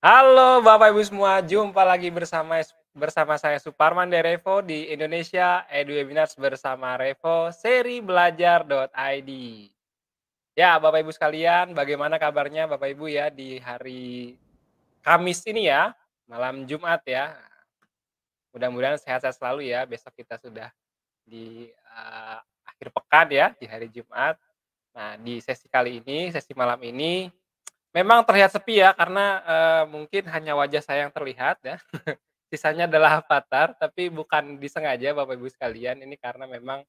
Halo Bapak Ibu semua, jumpa lagi bersama saya Suparman dari Revo di Indonesia Edu Webinars bersama Revo seri belajar.id. Ya, Bapak Ibu sekalian, bagaimana kabarnya Bapak Ibu ya di hari Kamis ini ya, malam Jumat ya. Mudah-mudahan sehat-sehat selalu ya. Besok kita sudah di akhir pekan ya, di hari Jumat. Nah, di sesi kali ini, sesi malam ini memang terlihat sepi ya karena, mungkin hanya wajah saya yang terlihat ya, sisanya adalah avatar, tapi bukan disengaja Bapak Ibu sekalian, ini karena memang,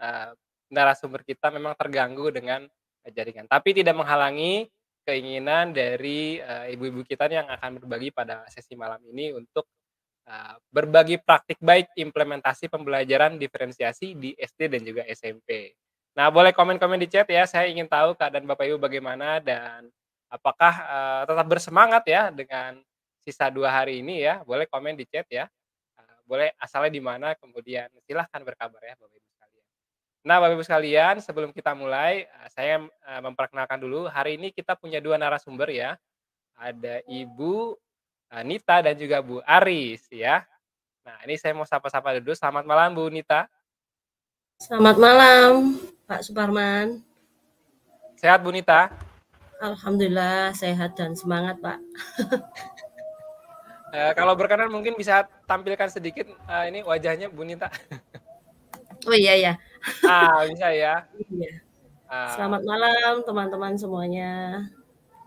eee, narasumber kita memang terganggu dengan, jaringan. Tapi tidak menghalangi keinginan dari, ibu-ibu kita nih yang akan berbagi pada sesi malam ini untuk, berbagi praktik baik implementasi pembelajaran diferensiasi di SD dan juga SMP. Nah, boleh komen-komen di chat ya, saya ingin tahu keadaan Bapak Ibu bagaimana dan apakah, tetap bersemangat ya dengan sisa 2 hari ini ya? Boleh komen di chat ya, boleh asalnya di mana, kemudian silahkan berkabar ya Bapak Ibu sekalian. Nah, Bapak Ibu sekalian, sebelum kita mulai, saya, memperkenalkan dulu, hari ini kita punya 2 narasumber ya, ada Ibu, Nita dan juga Bu Aris ya. Nah, ini saya mau sapa-sapa dulu, selamat malam Bu Nita. Selamat malam, Pak Suparman. Sehat Bu Nita? Alhamdulillah sehat dan semangat, Pak. Kalau berkenan mungkin bisa tampilkan sedikit, ini wajahnya Bu Nita. Oh iya ya. Bisa ya? Iya. Ah, Selamat malam teman-teman semuanya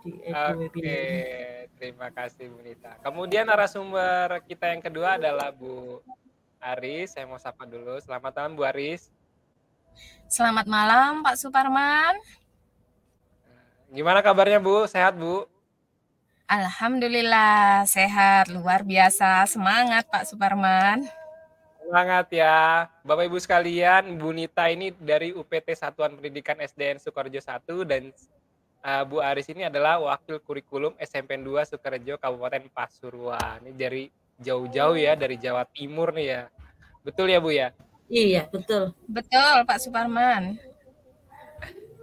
di Edu oke, Webinar. terima kasih Bu Nita. Kemudian narasumber kita yang kedua adalah Bu Aris, saya mau sapa dulu. Selamat malam Bu Aris. Selamat malam Pak Suparman. Gimana kabarnya Bu? Sehat Bu? Alhamdulillah sehat, luar biasa, semangat Pak Suparman. Semangat ya. Bapak Ibu sekalian, Bu Nita ini dari UPT Satuan Pendidikan SDN Sukoharjo 1 dan Bu Aris ini adalah wakil kurikulum SMP 2 Sukoharjo Kabupaten Pasuruan. Ini dari jauh-jauh ya, dari Jawa Timur nih ya. Betul ya Bu ya? Iya, betul. Betul Pak Suparman.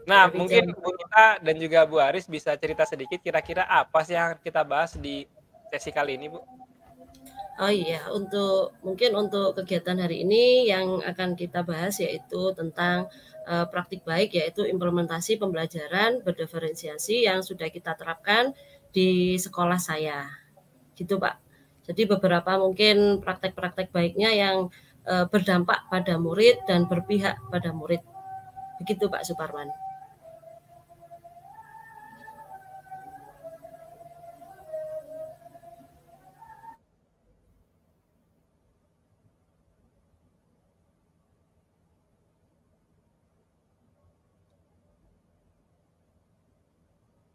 Nah, Dari mungkin jam. Bu Nita dan juga Bu Aris bisa cerita sedikit kira-kira apa sih yang kita bahas di sesi kali ini Bu? Oh iya, mungkin untuk kegiatan hari ini yang akan kita bahas yaitu tentang praktik baik, yaitu implementasi pembelajaran berdiferensiasi yang sudah kita terapkan di sekolah saya. Gitu, Pak. Jadi beberapa mungkin praktek-praktek baiknya yang berdampak pada murid dan berpihak pada murid. Begitu Pak Suparman.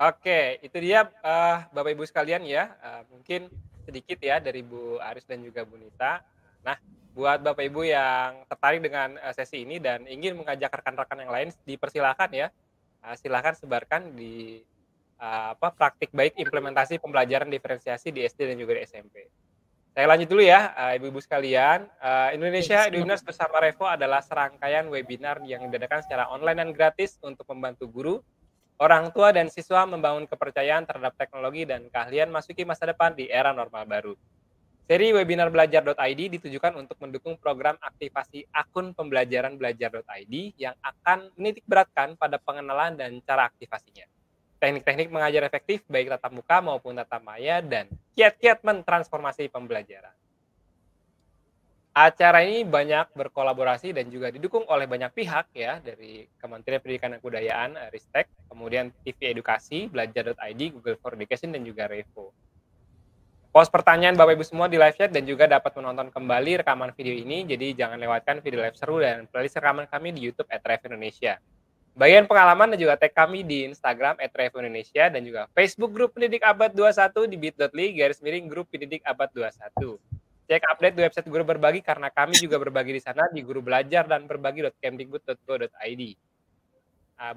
Oke, itu dia, Bapak Ibu sekalian ya, mungkin sedikit ya dari Bu Aris dan juga Bu Nita. Nah, buat Bapak Ibu yang tertarik dengan, sesi ini dan ingin mengajak rekan-rekan yang lain dipersilakan ya, silakan sebarkan di, praktik baik implementasi pembelajaran diferensiasi di SD dan juga di SMP. Saya lanjut dulu ya, Ibu-ibu sekalian, Oke, Indonesia siap. Eduners bersama Revo adalah serangkaian webinar yang diadakan secara online dan gratis untuk membantu guru, orang tua dan siswa membangun kepercayaan terhadap teknologi dan keahlian masuki masa depan di era normal baru. Seri webinar belajar.id ditujukan untuk mendukung program aktivasi akun pembelajaran belajar.id yang akan menitik beratkan pada pengenalan dan cara aktivasinya. Teknik-teknik mengajar efektif baik tatap muka maupun tatap maya dan kiat-kiat mentransformasi pembelajaran. Acara ini banyak berkolaborasi dan juga didukung oleh banyak pihak ya, dari Kementerian Pendidikan dan Kebudayaan, Ristek, kemudian TV Edukasi, Belajar.id, Google for Education, dan juga Revo. Pos pertanyaan Bapak Ibu semua di live chat dan juga dapat menonton kembali rekaman video ini, jadi jangan lewatkan video live seru dan playlist rekaman kami di YouTube @revindonesia. Bagian pengalaman dan juga tag kami di Instagram @revindonesia dan juga Facebook grup pendidik abad 21 di bit.ly grup pendidik abad 21. Cek update di website Guru Berbagi karena kami juga berbagi di sana di Guru Belajar dan berbagi.kemdikbud.go.id.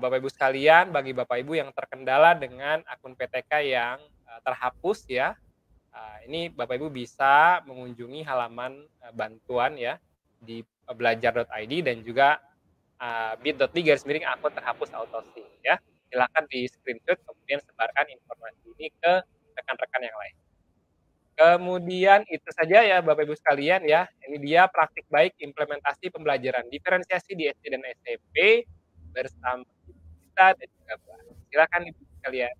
Bapak Ibu sekalian, bagi Bapak Ibu yang terkendala dengan akun PTK yang terhapus ya, ini Bapak Ibu bisa mengunjungi halaman bantuan ya di belajar.id dan juga bit.ly akun terhapus autosync ya. Silakan di screenshot kemudian sebarkan informasi ini ke rekan-rekan yang lain. Kemudian itu saja ya Bapak Ibu sekalian ya, ini dia praktik baik implementasi pembelajaran diferensiasi di SD dan SMP bersama ibu kita dan juga Mbak. Silakan Ibu sekalian.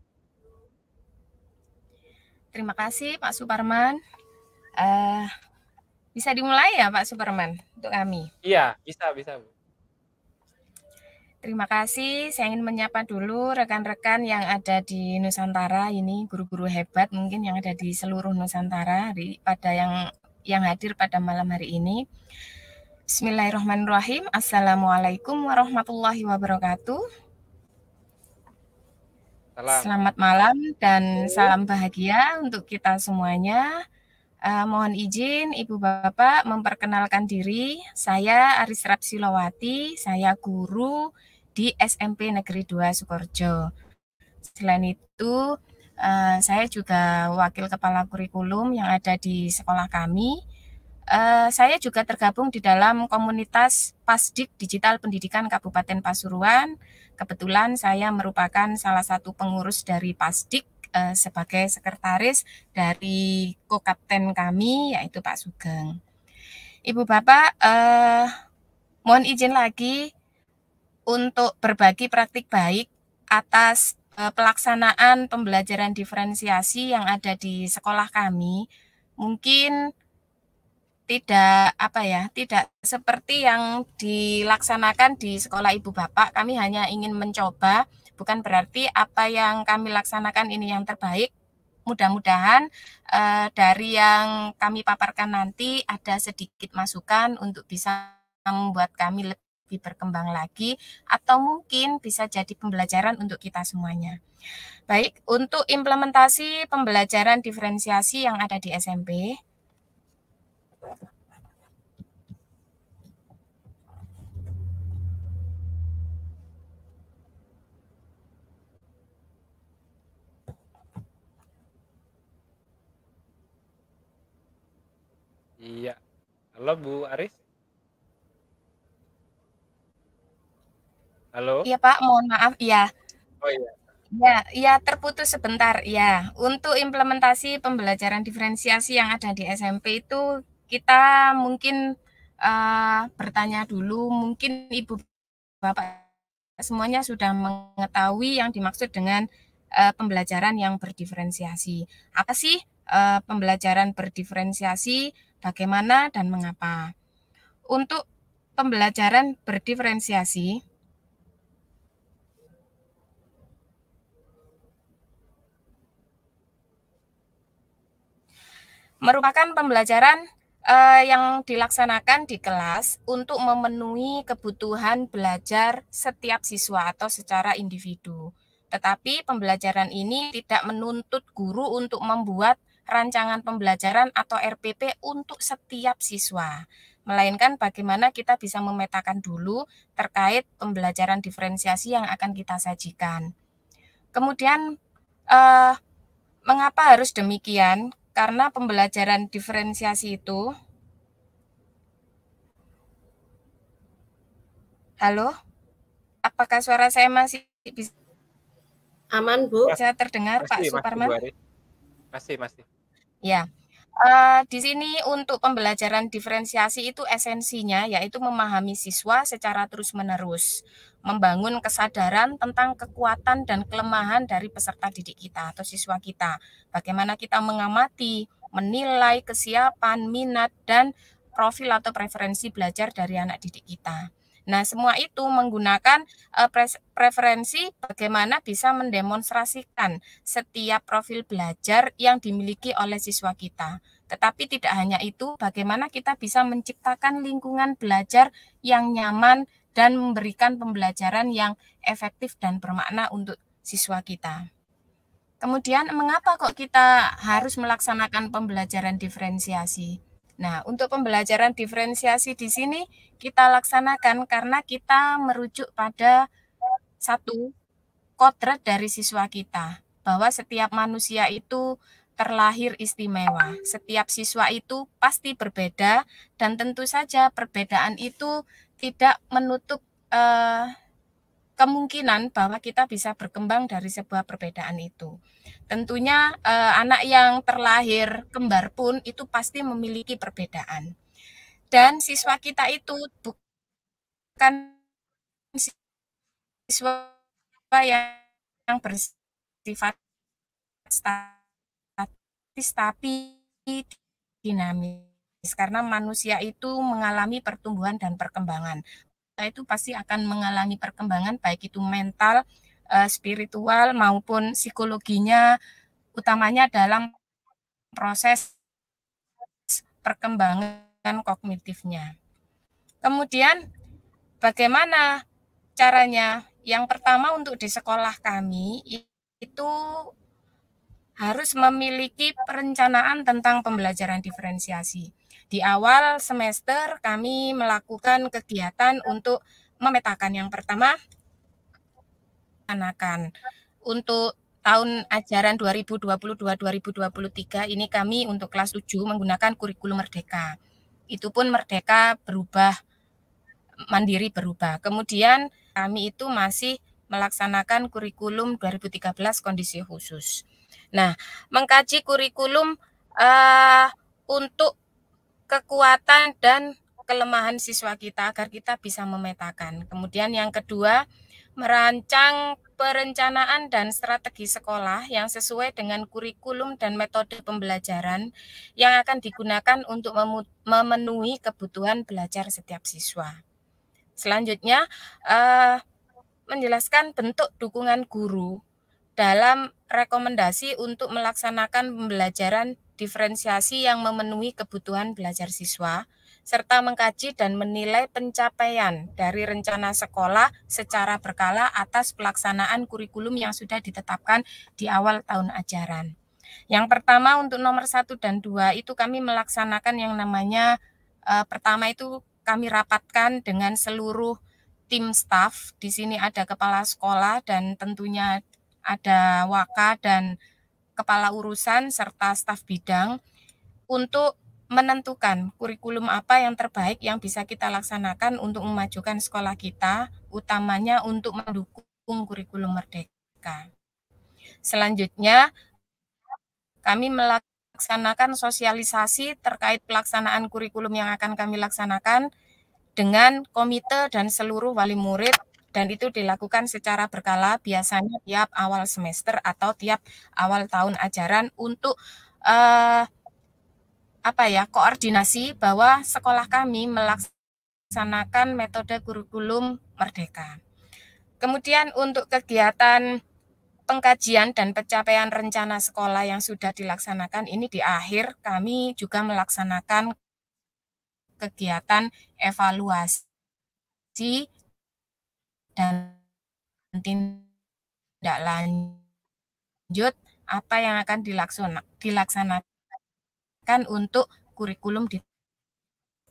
Terima kasih Pak Suparman. Bisa dimulai ya Pak Suparman untuk kami? Iya, bisa Bu. Terima kasih. Saya ingin menyapa dulu rekan-rekan yang ada di Nusantara ini, guru-guru hebat mungkin yang ada di seluruh Nusantara pada yang hadir pada malam hari ini. Bismillahirrahmanirrahim. Assalamualaikum warahmatullahi wabarakatuh. Selamat malam dan salam bahagia untuk kita semuanya. Mohon izin Ibu Bapak memperkenalkan diri. Saya Aris Rapsilawati, saya guru di SMP Negeri 2 Sukorejo. Selain itu, saya juga wakil kepala kurikulum yang ada di sekolah kami. Saya juga tergabung di dalam komunitas Pasdik Digital Pendidikan Kabupaten Pasuruan. Kebetulan saya merupakan salah satu pengurus dari Pasdik sebagai sekretaris dari Kokapten kami, yaitu Pak Sugeng. Ibu Bapak, mohon izin lagi untuk berbagi praktik baik atas pelaksanaan pembelajaran diferensiasi yang ada di sekolah kami. Mungkin tidak seperti yang dilaksanakan di sekolah Ibu Bapak. Kami hanya ingin mencoba, bukan berarti apa yang kami laksanakan ini yang terbaik. Mudah-mudahan dari yang kami paparkan nanti ada sedikit masukan untuk bisa membuat kami lebih berkembang lagi, atau mungkin bisa jadi pembelajaran untuk kita semuanya. Baik, untuk implementasi pembelajaran diferensiasi yang ada di SMP, Iya. Halo Bu Aris. Halo. Iya Pak, mohon maaf, iya. Oh iya. Ya, terputus sebentar. Ya, untuk implementasi pembelajaran diferensiasi yang ada di SMP itu kita mungkin bertanya dulu, mungkin Ibu Bapak semuanya sudah mengetahui yang dimaksud dengan pembelajaran yang berdiferensiasi. Apa sih pembelajaran berdiferensiasi, bagaimana dan mengapa? Untuk pembelajaran berdiferensiasi, merupakan pembelajaran yang dilaksanakan di kelas untuk memenuhi kebutuhan belajar setiap siswa atau secara individu. Tetapi pembelajaran ini tidak menuntut guru untuk membuat rancangan pembelajaran atau RPP untuk setiap siswa, melainkan bagaimana kita bisa memetakan dulu terkait pembelajaran diferensiasi yang akan kita sajikan. Kemudian, mengapa harus demikian? Karena pembelajaran diferensiasi itu, halo, apakah suara saya masih bisa aman Bu? Bisa terdengar Pak Suparman? Masih. Ya, di sini untuk pembelajaran diferensiasi itu esensinya yaitu memahami siswa secara terus-menerus, membangun kesadaran tentang kekuatan dan kelemahan dari peserta didik kita atau siswa kita. Bagaimana kita mengamati, menilai kesiapan, minat, dan profil atau preferensi belajar dari anak didik kita. Nah, semua itu menggunakan preferensi bagaimana bisa mendemonstrasikan setiap profil belajar yang dimiliki oleh siswa kita. Tetapi tidak hanya itu, bagaimana kita bisa menciptakan lingkungan belajar yang nyaman dan memberikan pembelajaran yang efektif dan bermakna untuk siswa kita. Kemudian, mengapa kok kita harus melaksanakan pembelajaran diferensiasi? Nah, untuk pembelajaran diferensiasi di sini kita laksanakan karena kita merujuk pada satu kodrat dari siswa kita, bahwa setiap manusia itu terlahir istimewa. Setiap siswa itu pasti berbeda dan tentu saja perbedaan itu tidak menutup kemungkinan bahwa kita bisa berkembang dari sebuah perbedaan itu. Tentunya anak yang terlahir kembar pun itu pasti memiliki perbedaan. Dan siswa kita itu bukan siswa yang bersifat statis tapi dinamis, karena manusia itu mengalami pertumbuhan dan perkembangan. Itu pasti akan mengalami perkembangan baik itu mental, spiritual maupun psikologinya, utamanya dalam proses perkembangan kognitifnya. Kemudian bagaimana caranya? Yang pertama untuk di sekolah kami itu harus memiliki perencanaan tentang pembelajaran diferensiasi. Di awal semester kami melakukan kegiatan untuk memetakan. Yang pertama, untuk tahun ajaran 2022-2023 ini kami untuk kelas 7 menggunakan kurikulum Merdeka. Itu pun Merdeka berubah, mandiri berubah. Kemudian kami itu masih melaksanakan kurikulum 2013 kondisi khusus. Nah, mengkaji kurikulum untuk kekuatan dan kelemahan siswa kita agar kita bisa memetakan. Kemudian yang kedua, merancang perencanaan dan strategi sekolah yang sesuai dengan kurikulum dan metode pembelajaran yang akan digunakan untuk memenuhi kebutuhan belajar setiap siswa. Selanjutnya, menjelaskan bentuk dukungan guru dalam rekomendasi untuk melaksanakan pembelajaran diferensiasi yang memenuhi kebutuhan belajar siswa, serta mengkaji dan menilai pencapaian dari rencana sekolah secara berkala atas pelaksanaan kurikulum yang sudah ditetapkan di awal tahun ajaran. Yang pertama untuk nomor 1 dan 2 itu kami melaksanakan yang namanya, pertama itu kami rapatkan dengan seluruh tim staf. Di sini ada kepala sekolah dan tentunya ada waka dan kepala urusan serta staf bidang untuk menentukan kurikulum apa yang terbaik yang bisa kita laksanakan untuk memajukan sekolah kita, utamanya untuk mendukung kurikulum Merdeka. Selanjutnya, kami melaksanakan sosialisasi terkait pelaksanaan kurikulum yang akan kami laksanakan dengan komite dan seluruh wali murid, dan itu dilakukan secara berkala, biasanya tiap awal semester atau tiap awal tahun ajaran untuk koordinasi bahwa sekolah kami melaksanakan metode kurikulum Merdeka. Kemudian untuk kegiatan pengkajian dan pencapaian rencana sekolah yang sudah dilaksanakan ini di akhir kami juga melaksanakan kegiatan evaluasi dan tindak lanjut apa yang akan dilaksanakan untuk kurikulum di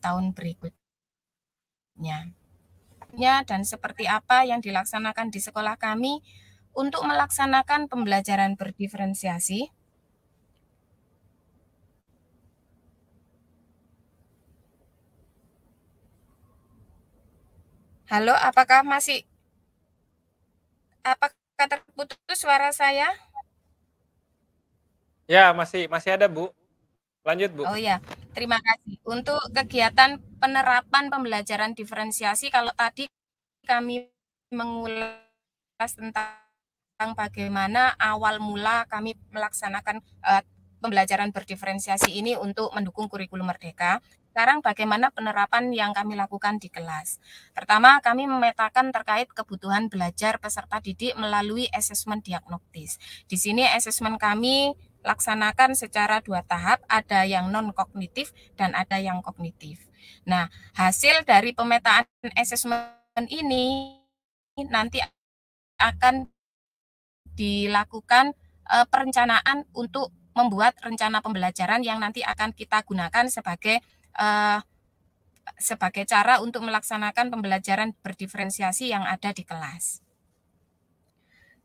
tahun berikutnya. Dan seperti apa yang dilaksanakan di sekolah kami untuk melaksanakan pembelajaran berdiferensiasi. Halo, apakah terputus suara saya? Ya, masih ada, Bu. Lanjut, Bu. Oh ya, terima kasih. Untuk kegiatan penerapan pembelajaran diferensiasi, kalau tadi kami mengulas tentang bagaimana awal mula kami melaksanakan pembelajaran berdiferensiasi ini untuk mendukung kurikulum Merdeka. Sekarang bagaimana penerapan yang kami lakukan di kelas. Pertama, kami memetakan terkait kebutuhan belajar peserta didik melalui asesmen diagnostis. Di sini asesmen kami laksanakan secara 2 tahap, ada yang non-kognitif dan ada yang kognitif. Nah, hasil dari pemetaan asesmen ini nanti akan dilakukan perencanaan untuk membuat rencana pembelajaran yang nanti akan kita gunakan sebagai cara untuk melaksanakan pembelajaran berdiferensiasi yang ada di kelas.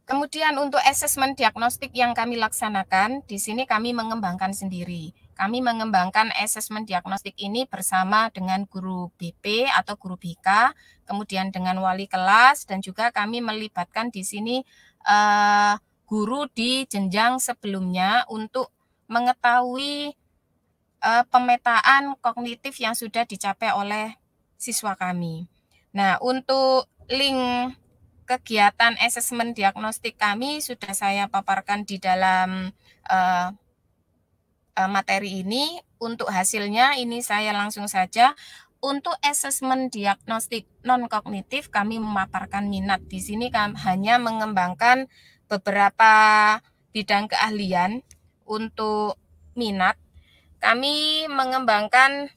Kemudian untuk asesmen diagnostik yang kami laksanakan, di sini kami mengembangkan sendiri. Kami mengembangkan asesmen diagnostik ini bersama dengan guru BP atau guru BK, kemudian dengan wali kelas, dan juga kami melibatkan di sini guru di jenjang sebelumnya untuk mengetahui pemetaan kognitif yang sudah dicapai oleh siswa kami. Nah, untuk link kegiatan asesmen diagnostik kami sudah saya paparkan di dalam materi ini. Untuk hasilnya ini saya langsung saja. Untuk asesmen diagnostik non-kognitif kami memaparkan minat. Di sini kami hanya mengembangkan beberapa bidang keahlian. Untuk minat, kami mengembangkan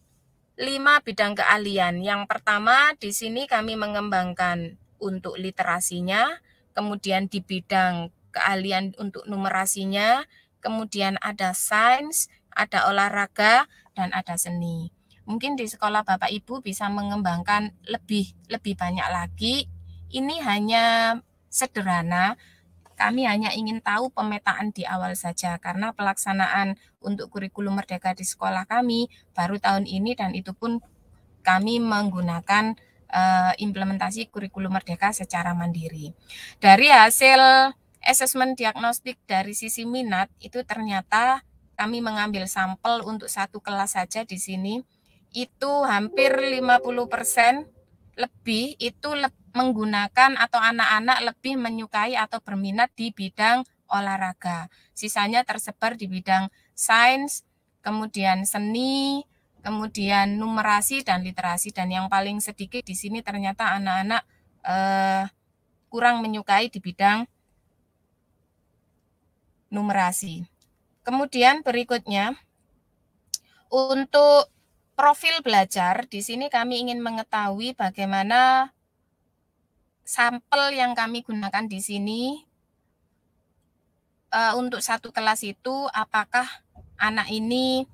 5 bidang keahlian. Yang pertama di sini kami mengembangkan untuk literasinya, kemudian di bidang keahlian untuk numerasinya, kemudian ada sains, ada olahraga, dan ada seni. Mungkin di sekolah Bapak Ibu bisa mengembangkan lebih banyak lagi. Ini hanya sederhana. Kami hanya ingin tahu pemetaan di awal saja, karena pelaksanaan untuk kurikulum merdeka di sekolah kami baru tahun ini, dan itu pun kami menggunakan implementasi kurikulum merdeka secara mandiri. Dari hasil asesmen diagnostik dari sisi minat, itu ternyata kami mengambil sampel untuk satu kelas saja di sini, itu hampir 50% lebih itu menggunakan atau anak-anak lebih menyukai atau berminat di bidang olahraga. Sisanya tersebar di bidang sains, kemudian seni, kemudian numerasi dan literasi, dan yang paling sedikit di sini ternyata anak-anak kurang menyukai di bidang numerasi. Kemudian berikutnya untuk profil belajar, di sini kami ingin mengetahui bagaimana sampel yang kami gunakan di sini untuk satu kelas itu, apakah anak ini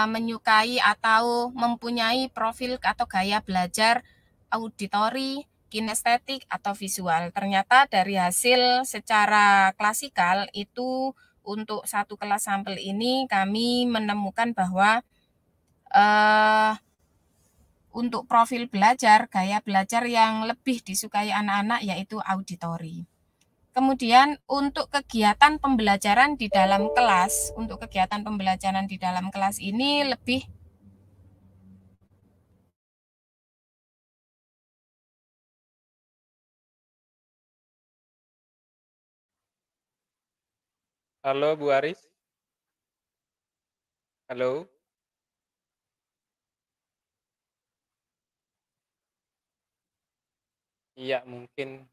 menyukai atau mempunyai profil atau gaya belajar auditori, kinestetik, atau visual. Ternyata dari hasil secara klasikal itu untuk satu kelas sampel ini kami menemukan bahwa untuk profil belajar, gaya belajar yang lebih disukai anak-anak yaitu auditori. Kemudian untuk kegiatan pembelajaran di dalam kelas, ini lebih Halo Bu Aris. Halo. Iya, mungkin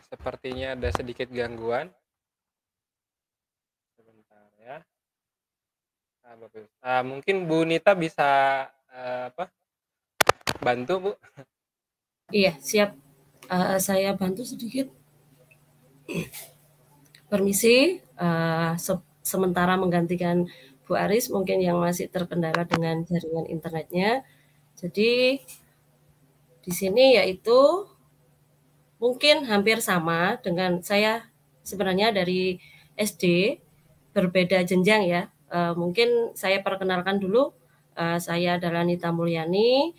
sepertinya ada sedikit gangguan. Sebentar ya. Mungkin Bu Nita bisa bantu, Bu? Iya, siap. Saya bantu sedikit. Permisi, sementara menggantikan Bu Aris mungkin yang masih terkendala dengan jaringan internetnya. Jadi di sini yaitu mungkin hampir sama dengan saya sebenarnya dari SD, berbeda jenjang ya. Mungkin saya perkenalkan dulu, saya adalah Nita Mulyani,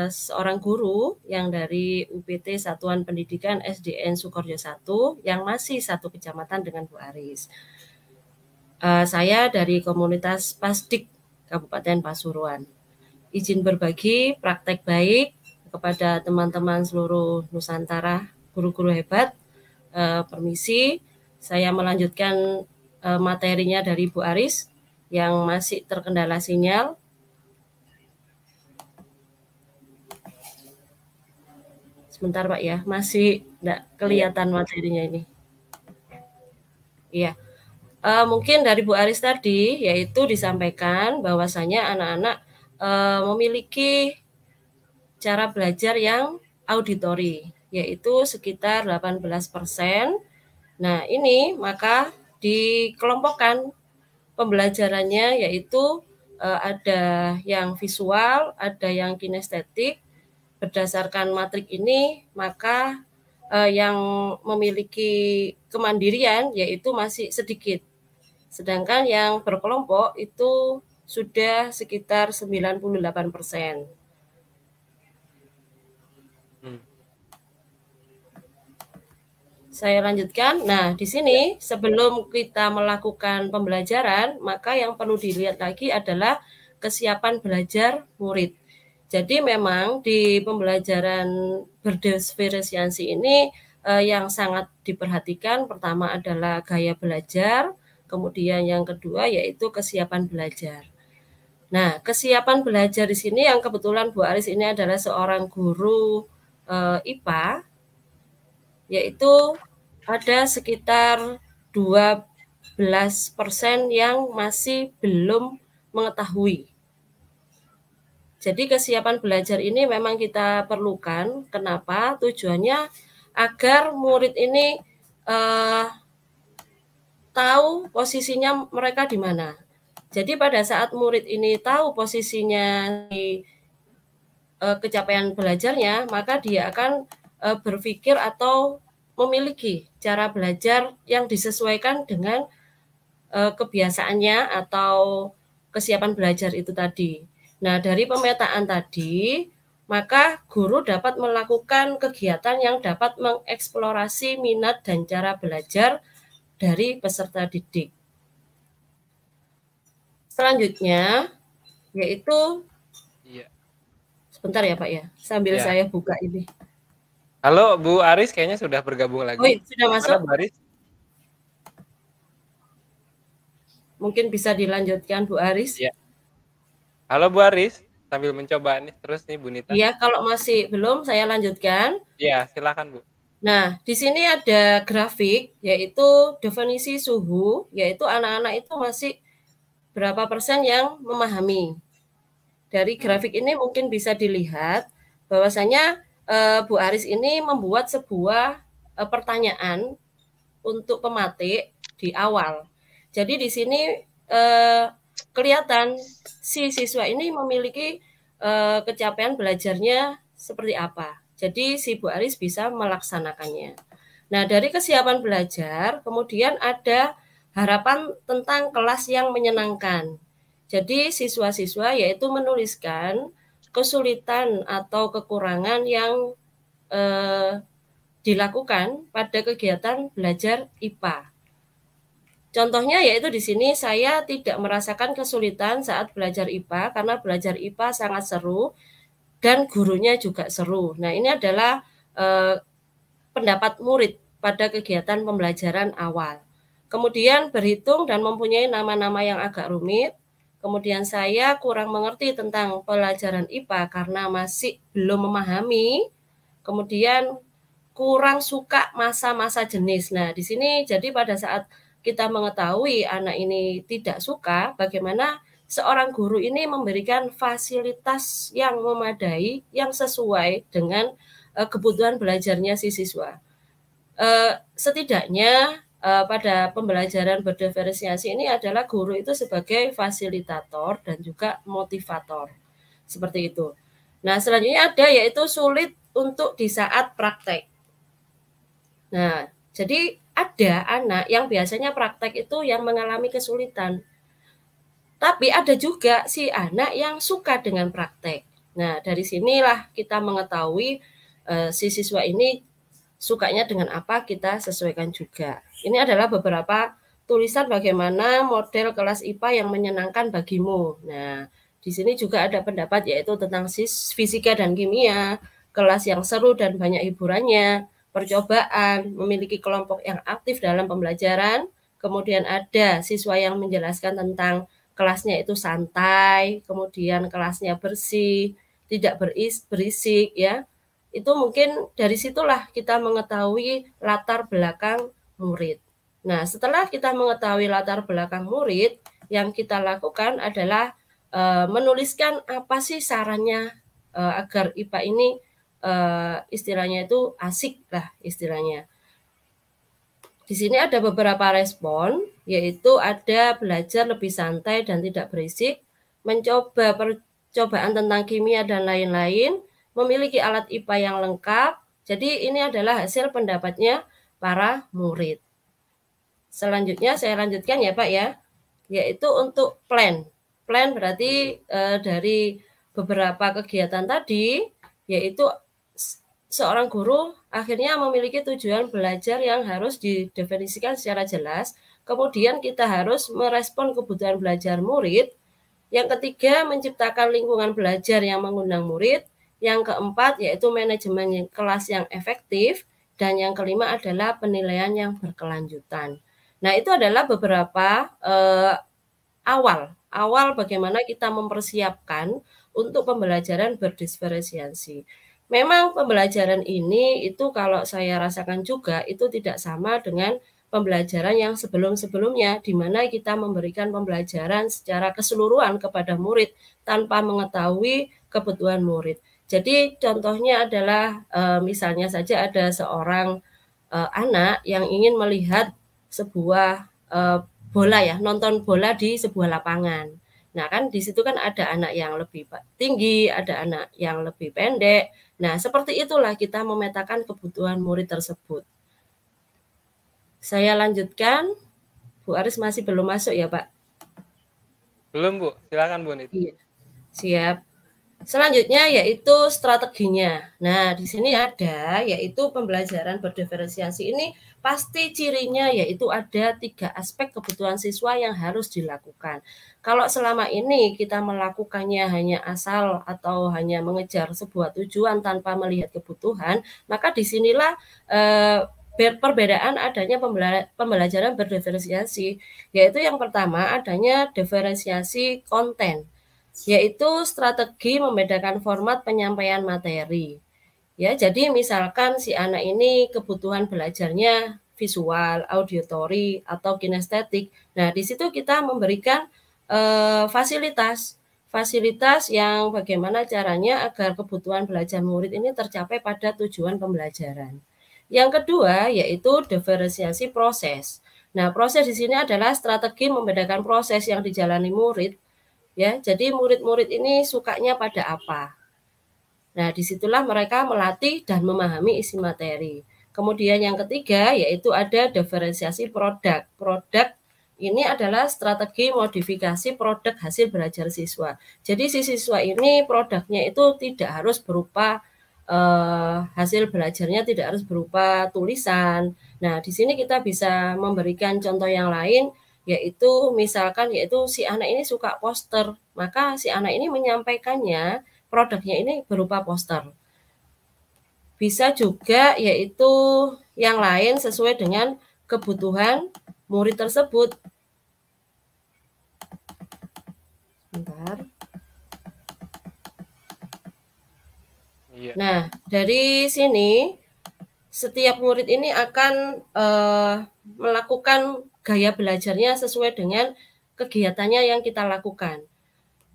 seorang guru yang dari UPT Satuan Pendidikan SDN Sukoharjo 1 yang masih satu kecamatan dengan Bu Aris. Saya dari komunitas Pasdik Kabupaten Pasuruan. Izin berbagi praktek baik kepada teman-teman seluruh Nusantara, guru-guru hebat. Permisi, saya melanjutkan materinya dari Bu Aris yang masih terkendala sinyal. Sebentar Pak ya, masih tidak kelihatan materinya ini. Iya, mungkin dari Bu Aris tadi yaitu disampaikan bahwasanya anak-anak memiliki cara belajar yang auditori, yaitu sekitar 18%. Nah, ini maka dikelompokkan pembelajarannya yaitu ada yang visual, ada yang kinestetik. Berdasarkan matrik ini, maka yang memiliki kemandirian yaitu masih sedikit. Sedangkan yang berkelompok itu sudah sekitar 98%. Saya lanjutkan. Nah, di sini sebelum kita melakukan pembelajaran, maka yang perlu dilihat lagi adalah kesiapan belajar murid. Jadi memang di pembelajaran berdiferensiasi ini yang sangat diperhatikan pertama adalah gaya belajar, kemudian yang kedua yaitu kesiapan belajar. Nah, kesiapan belajar di sini yang kebetulan Bu Aris ini adalah seorang guru IPA, yaitu ada sekitar 12% yang masih belum mengetahui. Jadi kesiapan belajar ini memang kita perlukan. Kenapa? Tujuannya agar murid ini tahu posisinya mereka di mana. Jadi pada saat murid ini tahu posisinya di kecapaian belajarnya, maka dia akan berpikir atau memiliki cara belajar yang disesuaikan dengan kebiasaannya atau kesiapan belajar itu tadi. Nah, dari pemetaan tadi, maka guru dapat melakukan kegiatan yang dapat mengeksplorasi minat dan cara belajar dari peserta didik. Selanjutnya, yaitu, sebentar ya Pak ya, sambil saya buka ini. Halo, Bu Aris kayaknya sudah bergabung lagi. Oh, sudah masuk? Bu Aris? Mungkin bisa dilanjutkan Bu Aris. Ya. Halo Bu Aris, sambil mencoba nih terus nih Bu Nita. Iya, kalau masih belum saya lanjutkan. Iya, silakan Bu. Nah, di sini ada grafik yaitu definisi suhu, yaitu anak-anak itu masih berapa persen yang memahami. Dari grafik ini mungkin bisa dilihat bahwasanya Bu Aris ini membuat sebuah pertanyaan untuk pematik di awal. Jadi di sini kelihatan si siswa ini memiliki kecapaian belajarnya seperti apa. Jadi si Bu Aris bisa melaksanakannya. Nah, dari kesiapan belajar, kemudian ada harapan tentang kelas yang menyenangkan. Jadi siswa-siswa yaitu menuliskan kesulitan atau kekurangan yang dilakukan pada kegiatan belajar IPA. Contohnya yaitu di sini saya tidak merasakan kesulitan saat belajar IPA karena belajar IPA sangat seru dan gurunya juga seru. Nah, ini adalah pendapat murid pada kegiatan pembelajaran awal. Kemudian berhitung dan mempunyai nama-nama yang agak rumit. Kemudian saya kurang mengerti tentang pelajaran IPA karena masih belum memahami. Kemudian kurang suka masa-masa jenis. Nah, di sini jadi pada saat kita mengetahui anak ini tidak suka, bagaimana seorang guru ini memberikan fasilitas yang memadai, yang sesuai dengan kebutuhan belajarnya si siswa. Setidaknya pada pembelajaran berdiferensiasi ini adalah guru itu sebagai fasilitator dan juga motivator. Seperti itu. Nah, selanjutnya ada yaitu sulit untuk di saat praktek. Nah, jadi ada anak yang biasanya praktek itu yang mengalami kesulitan. Tapi ada juga si anak yang suka dengan praktek. Nah, dari sinilah kita mengetahui si siswa ini sukanya dengan apa, kita sesuaikan juga. Ini adalah beberapa tulisan bagaimana model kelas IPA yang menyenangkan bagimu. Nah, di sini juga ada pendapat yaitu tentang fisika dan kimia, kelas yang seru dan banyak hiburannya, percobaan, memiliki kelompok yang aktif dalam pembelajaran, kemudian ada siswa yang menjelaskan tentang kelasnya itu santai, kemudian kelasnya bersih, tidak berisik ya. Itu mungkin dari situlah kita mengetahui latar belakang murid. Nah, setelah kita mengetahui latar belakang murid, yang kita lakukan adalah menuliskan apa sih sarannya agar IPA ini istilahnya itu asik lah istilahnya. Di sini ada beberapa respon, yaitu ada belajar lebih santai dan tidak berisik, mencoba percobaan tentang kimia dan lain-lain, memiliki alat IPA yang lengkap, Jadi ini adalah hasil pendapatnya para murid. Selanjutnya saya lanjutkan ya Pak ya, yaitu untuk plan. Plan berarti dari beberapa kegiatan tadi, yaitu seorang guru akhirnya memiliki tujuan belajar yang harus didefinisikan secara jelas. Kemudian kita harus merespon kebutuhan belajar murid. Yang ketiga, menciptakan lingkungan belajar yang mengundang murid. Yang keempat, yaitu manajemen kelas yang efektif. Dan yang kelima adalah penilaian yang berkelanjutan. Nah, itu adalah beberapa awal bagaimana kita mempersiapkan untuk pembelajaran berdiferensiasi. Memang pembelajaran ini itu kalau saya rasakan juga itu tidak sama dengan pembelajaran yang sebelum-sebelumnya, di mana kita memberikan pembelajaran secara keseluruhan kepada murid tanpa mengetahui kebutuhan murid. Jadi contohnya adalah misalnya saja ada seorang anak yang ingin melihat sebuah bola ya, nonton bola di sebuah lapangan. Nah kan di situ kan ada anak yang lebih tinggi, ada anak yang lebih pendek. Nah seperti itulah kita memetakan kebutuhan murid tersebut. Saya lanjutkan. Bu Aris masih belum masuk ya Pak? Belum Bu, silakan Bu Nit. Iya, siap. Selanjutnya yaitu strateginya. Nah, di sini ada yaitu pembelajaran berdiferensiasi ini pasti cirinya yaitu ada 3 aspek kebutuhan siswa yang harus dilakukan. Kalau selama ini kita melakukannya hanya asal atau hanya mengejar sebuah tujuan tanpa melihat kebutuhan, maka disinilah perbedaan adanya pembelajaran berdiferensiasi, yaitu yang pertama adanya diferensiasi konten, yaitu strategi membedakan format penyampaian materi. Ya, jadi misalkan si anak ini kebutuhan belajarnya visual, auditory atau kinestetik. Nah, di situ kita memberikan fasilitas yang bagaimana caranya agar kebutuhan belajar murid ini tercapai pada tujuan pembelajaran. Yang kedua yaitu diferensiasi proses. Nah, proses di sini adalah strategi membedakan proses yang dijalani murid. Ya, jadi murid-murid ini sukanya pada apa? Nah, disitulah mereka melatih dan memahami isi materi. Kemudian yang ketiga yaitu ada diferensiasi produk. Produk ini adalah strategi modifikasi produk hasil belajar siswa. Jadi si siswa ini produknya itu tidak harus berupa hasil belajarnya tidak harus berupa tulisan. Nah, di sini kita bisa memberikan contoh yang lain, yaitu misalkan yaitu si anak ini suka poster, maka si anak ini menyampaikannya produknya ini berupa poster. Bisa juga yaitu yang lain sesuai dengan kebutuhan murid tersebut. Bentar. Nah, dari sini setiap murid ini akan melakukan gaya belajarnya sesuai dengan kegiatannya yang kita lakukan.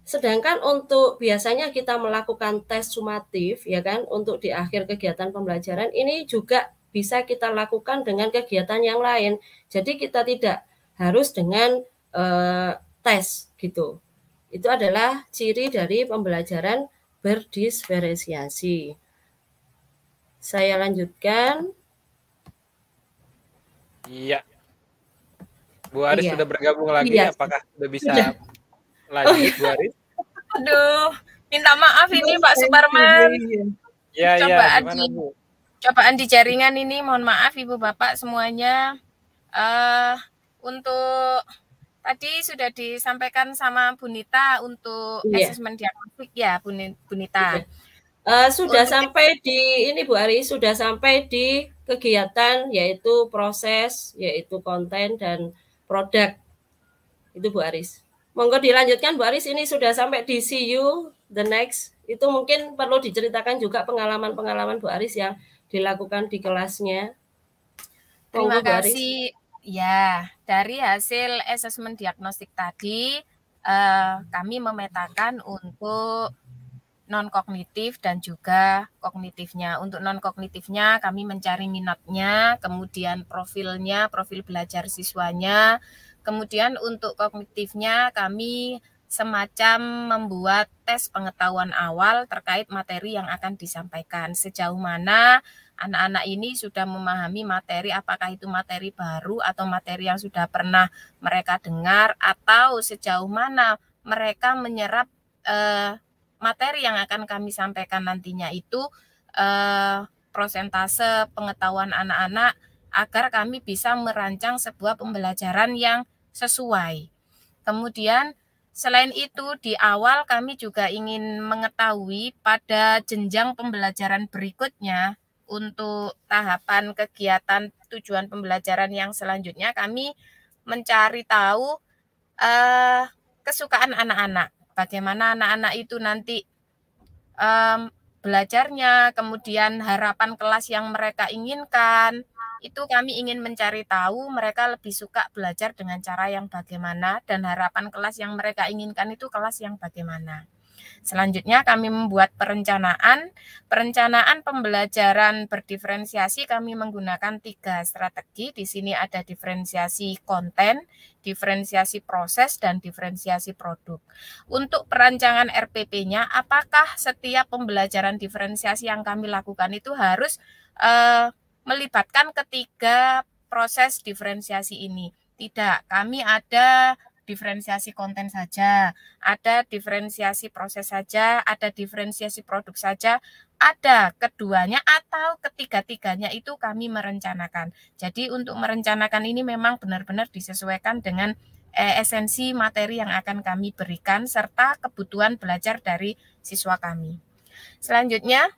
Sedangkan untuk biasanya kita melakukan tes sumatif, ya kan, untuk di akhir kegiatan pembelajaran ini juga bisa kita lakukan dengan kegiatan yang lain. Jadi kita tidak harus dengan tes gitu. Itu adalah ciri dari pembelajaran berdiferensiasi. Saya lanjutkan. Iya. Bu Aris sudah bergabung lagi, apakah sudah bisa lanjut Bu Aris? Aduh, minta maaf ini Pak Suparman. Cobaan di jaringan ini, mohon maaf Ibu Bapak semuanya. Untuk tadi sudah disampaikan sama Bu Nita untuk asesmen diagnostik ya, Bu Nita. Sudah sampai di ini Bu Aris, sudah sampai di kegiatan yaitu proses, yaitu konten dan produk. Itu Bu Aris. Monggo dilanjutkan Bu Aris, ini sudah sampai di see you the next. Itu mungkin perlu diceritakan juga pengalaman-pengalaman Bu Aris yang dilakukan di kelasnya. Terima kasih. Ya, dari hasil asesmen diagnostik tadi kami memetakan untuk non-kognitif dan juga kognitifnya. Untuk non-kognitifnya kami mencari minatnya, kemudian profilnya, profil belajar siswanya. Kemudian untuk kognitifnya kami semacam membuat tes pengetahuan awal terkait materi yang akan disampaikan. Sejauh mana anak-anak ini sudah memahami materi, apakah itu materi baru atau materi yang sudah pernah mereka dengar, atau sejauh mana mereka menyerap materi yang akan kami sampaikan nantinya itu, prosentase pengetahuan anak-anak agar kami bisa merancang sebuah pembelajaran yang sesuai. Kemudian selain itu, di awal kami juga ingin mengetahui pada jenjang pembelajaran berikutnya untuk tahapan kegiatan tujuan pembelajaran yang selanjutnya, kami mencari tahu kesukaan anak-anak. Bagaimana anak-anak itu nanti belajarnya, kemudian harapan kelas yang mereka inginkan. Itu kami ingin mencari tahu mereka lebih suka belajar dengan cara yang bagaimana dan harapan kelas yang mereka inginkan itu kelas yang bagaimana. Selanjutnya kami membuat perencanaan pembelajaran berdiferensiasi. Kami menggunakan 3 strategi. Di sini ada diferensiasi konten, diferensiasi proses, dan diferensiasi produk. Untuk perancangan RPP-nya, apakah setiap pembelajaran diferensiasi yang kami lakukan itu harus melibatkan ketiga proses diferensiasi ini? Tidak, kami ada diferensiasi konten saja, ada diferensiasi proses saja, ada diferensiasi produk saja, ada keduanya atau ketiga-tiganya itu kami merencanakan. Jadi untuk merencanakan ini memang benar-benar disesuaikan dengan esensi materi yang akan kami berikan serta kebutuhan belajar dari siswa kami. Selanjutnya,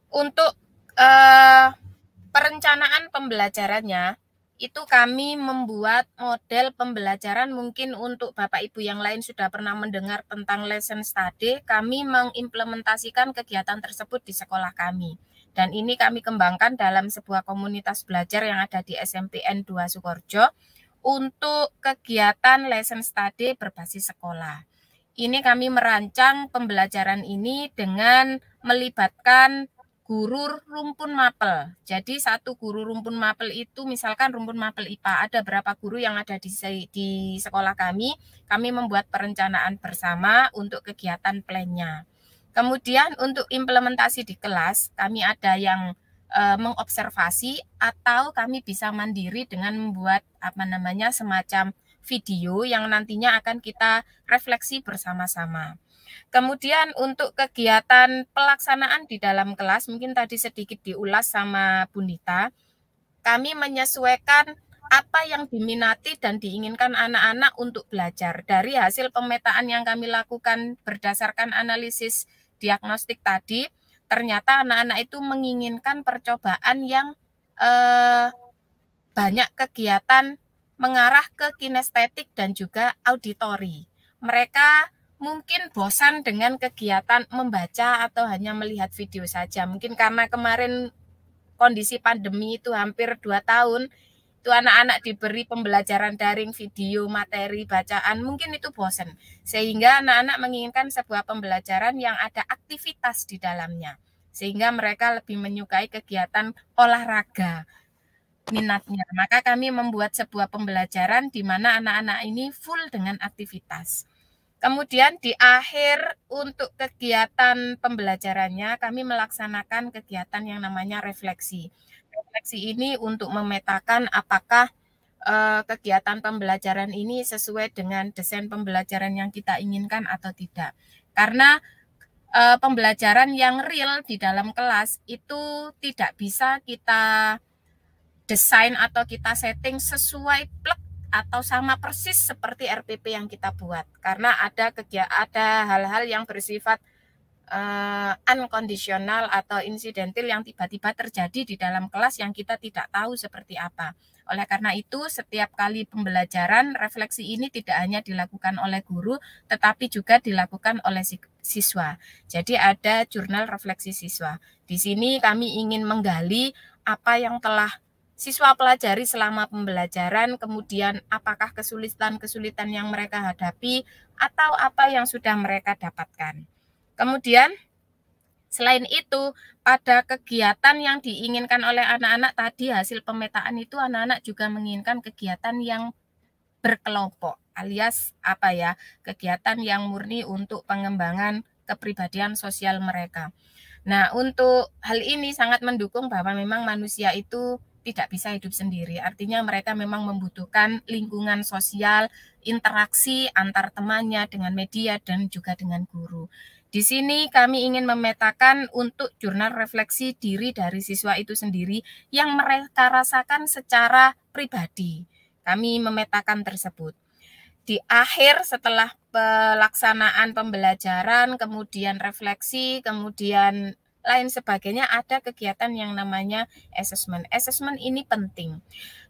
untuk perencanaan pembelajarannya, itu kami membuat model pembelajaran. Mungkin untuk Bapak Ibu yang lain sudah pernah mendengar tentang lesson study, kami mengimplementasikan kegiatan tersebut di sekolah kami. Dan ini kami kembangkan dalam sebuah komunitas belajar yang ada di SMPN 2 Sukoharjo untuk kegiatan lesson study berbasis sekolah. Ini kami merancang pembelajaran ini dengan melibatkan guru rumpun mapel. Jadi satu guru rumpun mapel itu, misalkan rumpun mapel IPA, ada berapa guru yang ada di sekolah kami membuat perencanaan bersama untuk kegiatan plan-nya. Kemudian untuk implementasi di kelas, kami ada yang mengobservasi atau kami bisa mandiri dengan membuat semacam video yang nantinya akan kita refleksi bersama-sama. Kemudian untuk kegiatan pelaksanaan di dalam kelas, mungkin tadi sedikit diulas sama Bu Nita, kami menyesuaikan apa yang diminati dan diinginkan anak-anak untuk belajar. Dari hasil pemetaan yang kami lakukan berdasarkan analisis diagnostik tadi, ternyata anak-anak itu menginginkan percobaan yang banyak kegiatan mengarah ke kinestetik dan juga auditori. Mereka mungkin bosan dengan kegiatan membaca atau hanya melihat video saja. Mungkin karena kemarin kondisi pandemi itu hampir 2 tahun, itu anak-anak diberi pembelajaran daring, video, materi, bacaan, mungkin itu bosan. Sehingga anak-anak menginginkan sebuah pembelajaran yang ada aktivitas di dalamnya. Sehingga mereka lebih menyukai kegiatan olahraga, minatnya. Maka kami membuat sebuah pembelajaran di mana anak-anak ini full dengan aktivitas. Kemudian di akhir untuk kegiatan pembelajarannya kami melaksanakan kegiatan yang namanya refleksi. Refleksi ini untuk memetakan apakah kegiatan pembelajaran ini sesuai dengan desain pembelajaran yang kita inginkan atau tidak. Karena pembelajaran yang real di dalam kelas itu tidak bisa kita desain atau kita setting sesuai plek atau sama persis seperti RPP yang kita buat, karena ada hal-hal yang bersifat unconditional atau insidental yang tiba-tiba terjadi di dalam kelas yang kita tidak tahu seperti apa. Oleh karena itu, setiap kali pembelajaran, refleksi ini tidak hanya dilakukan oleh guru, tetapi juga dilakukan oleh siswa. Jadi ada jurnal refleksi siswa. Di sini kami ingin menggali apa yang telah siswa pelajari selama pembelajaran, kemudian apakah kesulitan-kesulitan yang mereka hadapi, atau apa yang sudah mereka dapatkan. Kemudian Selain itu, pada kegiatan yang diinginkan oleh anak-anak tadi, hasil pemetaan itu anak-anak juga menginginkan kegiatan yang berkelompok, alias apa ya, kegiatan yang murni untuk pengembangan kepribadian sosial mereka. Nah, untuk hal ini sangat mendukung bahwa memang manusia itu tidak bisa hidup sendiri. Artinya mereka memang membutuhkan lingkungan sosial, interaksi antar temannya dengan media dan juga dengan guru. Di sini kami ingin memetakan untuk jurnal refleksi diri dari siswa itu sendiri yang mereka rasakan secara pribadi. Kami memetakan tersebut. Di akhir setelah pelaksanaan pembelajaran, kemudian refleksi, kemudian lain sebagainya, ada kegiatan yang namanya assessment. Assessment ini penting.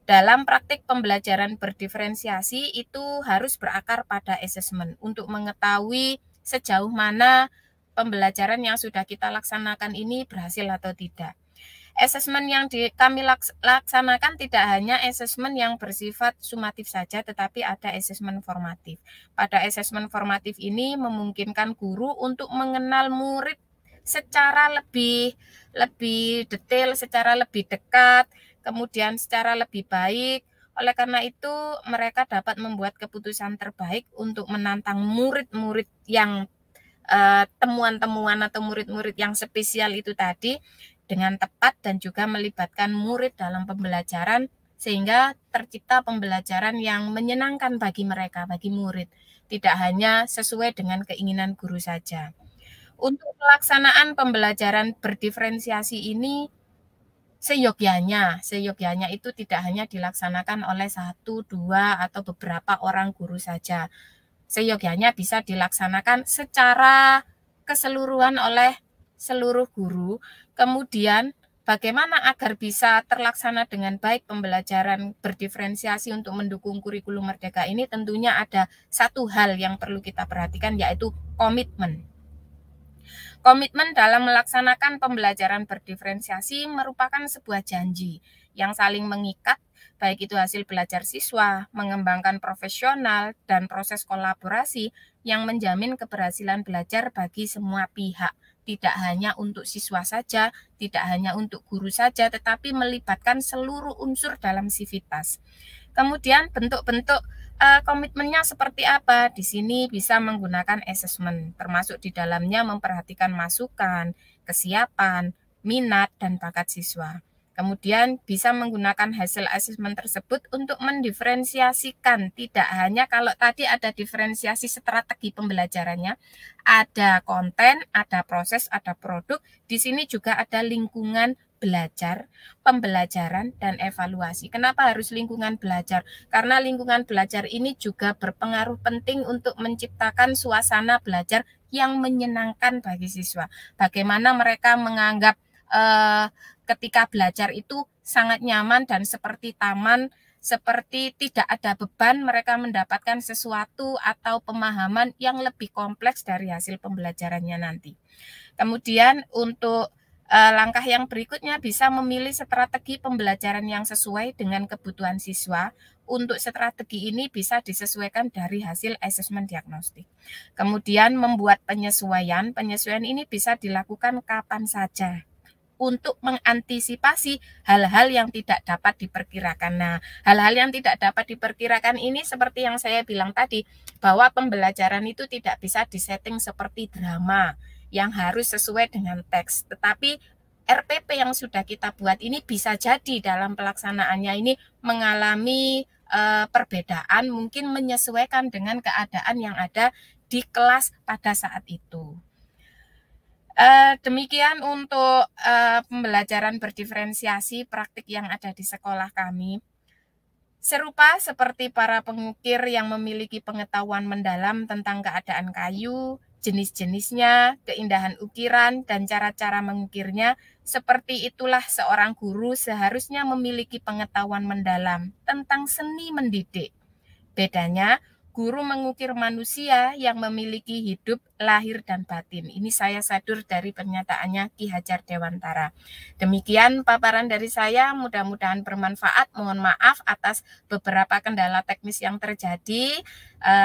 Dalam praktik pembelajaran berdiferensiasi itu harus berakar pada assessment untuk mengetahui sejauh mana pembelajaran yang sudah kita laksanakan ini berhasil atau tidak. Asesmen yang kami laksanakan tidak hanya asesmen yang bersifat sumatif saja, tetapi ada asesmen formatif. Pada asesmen formatif ini memungkinkan guru untuk mengenal murid secara lebih detail, secara lebih dekat, kemudian secara lebih baik. Oleh karena itu, mereka dapat membuat keputusan terbaik untuk menantang murid-murid yang temuan-temuan atau murid-murid yang spesial itu tadi dengan tepat dan juga melibatkan murid dalam pembelajaran sehingga tercipta pembelajaran yang menyenangkan bagi mereka, bagi murid, tidak hanya sesuai dengan keinginan guru saja. Untuk pelaksanaan pembelajaran berdiferensiasi ini seyogyanya itu tidak hanya dilaksanakan oleh 1, 2 atau beberapa orang guru saja. Seyogyanya bisa dilaksanakan secara keseluruhan oleh seluruh guru. Kemudian bagaimana agar bisa terlaksana dengan baik pembelajaran berdiferensiasi untuk mendukung kurikulum merdeka ini, tentunya ada satu hal yang perlu kita perhatikan, yaitu komitmen. Komitmen dalam melaksanakan pembelajaran berdiferensiasi merupakan sebuah janji yang saling mengikat, baik itu hasil belajar siswa, mengembangkan profesional, dan proses kolaborasi yang menjamin keberhasilan belajar bagi semua pihak. Tidak hanya untuk siswa saja, tidak hanya untuk guru saja, tetapi melibatkan seluruh unsur dalam sivitas. Kemudian bentuk-bentuk komitmennya seperti apa? Di sini bisa menggunakan asesmen, termasuk di dalamnya memperhatikan masukan, kesiapan, minat, dan bakat siswa. Kemudian bisa menggunakan hasil asesmen tersebut untuk mendiferensiasikan, tidak hanya kalau tadi ada diferensiasi strategi pembelajarannya, ada konten, ada proses, ada produk, di sini juga ada lingkungan belajar, pembelajaran, dan evaluasi. Kenapa harus lingkungan belajar? Karena lingkungan belajar ini juga berpengaruh penting untuk menciptakan suasana belajar yang menyenangkan bagi siswa. Bagaimana mereka menganggap ketika belajar itu sangat nyaman dan seperti taman, seperti tidak ada beban, mereka mendapatkan sesuatu atau pemahaman yang lebih kompleks dari hasil pembelajarannya nanti. Kemudian untuk langkah yang berikutnya bisa memilih strategi pembelajaran yang sesuai dengan kebutuhan siswa. Untuk strategi ini bisa disesuaikan dari hasil asesmen diagnostik. Kemudian membuat penyesuaian. Penyesuaian ini bisa dilakukan kapan saja untuk mengantisipasi hal-hal yang tidak dapat diperkirakan. Nah, hal-hal yang tidak dapat diperkirakan ini seperti yang saya bilang tadi, bahwa pembelajaran itu tidak bisa disetting seperti drama yang harus sesuai dengan teks. Tetapi RPP yang sudah kita buat ini bisa jadi dalam pelaksanaannya ini mengalami perbedaan, mungkin menyesuaikan dengan keadaan yang ada di kelas pada saat itu. Demikian untuk pembelajaran berdiferensiasi praktik yang ada di sekolah kami. Serupa seperti para pengukir yang memiliki pengetahuan mendalam tentang keadaan kayu, jenis-jenisnya, keindahan ukiran, dan cara-cara mengukirnya, seperti itulah seorang guru seharusnya memiliki pengetahuan mendalam tentang seni mendidik. Bedanya, guru mengukir manusia yang memiliki hidup lahir dan batin. Ini saya sadur dari pernyataannya Ki Hajar Dewantara. Demikian paparan dari saya, mudah-mudahan bermanfaat. Mohon maaf atas beberapa kendala teknis yang terjadi.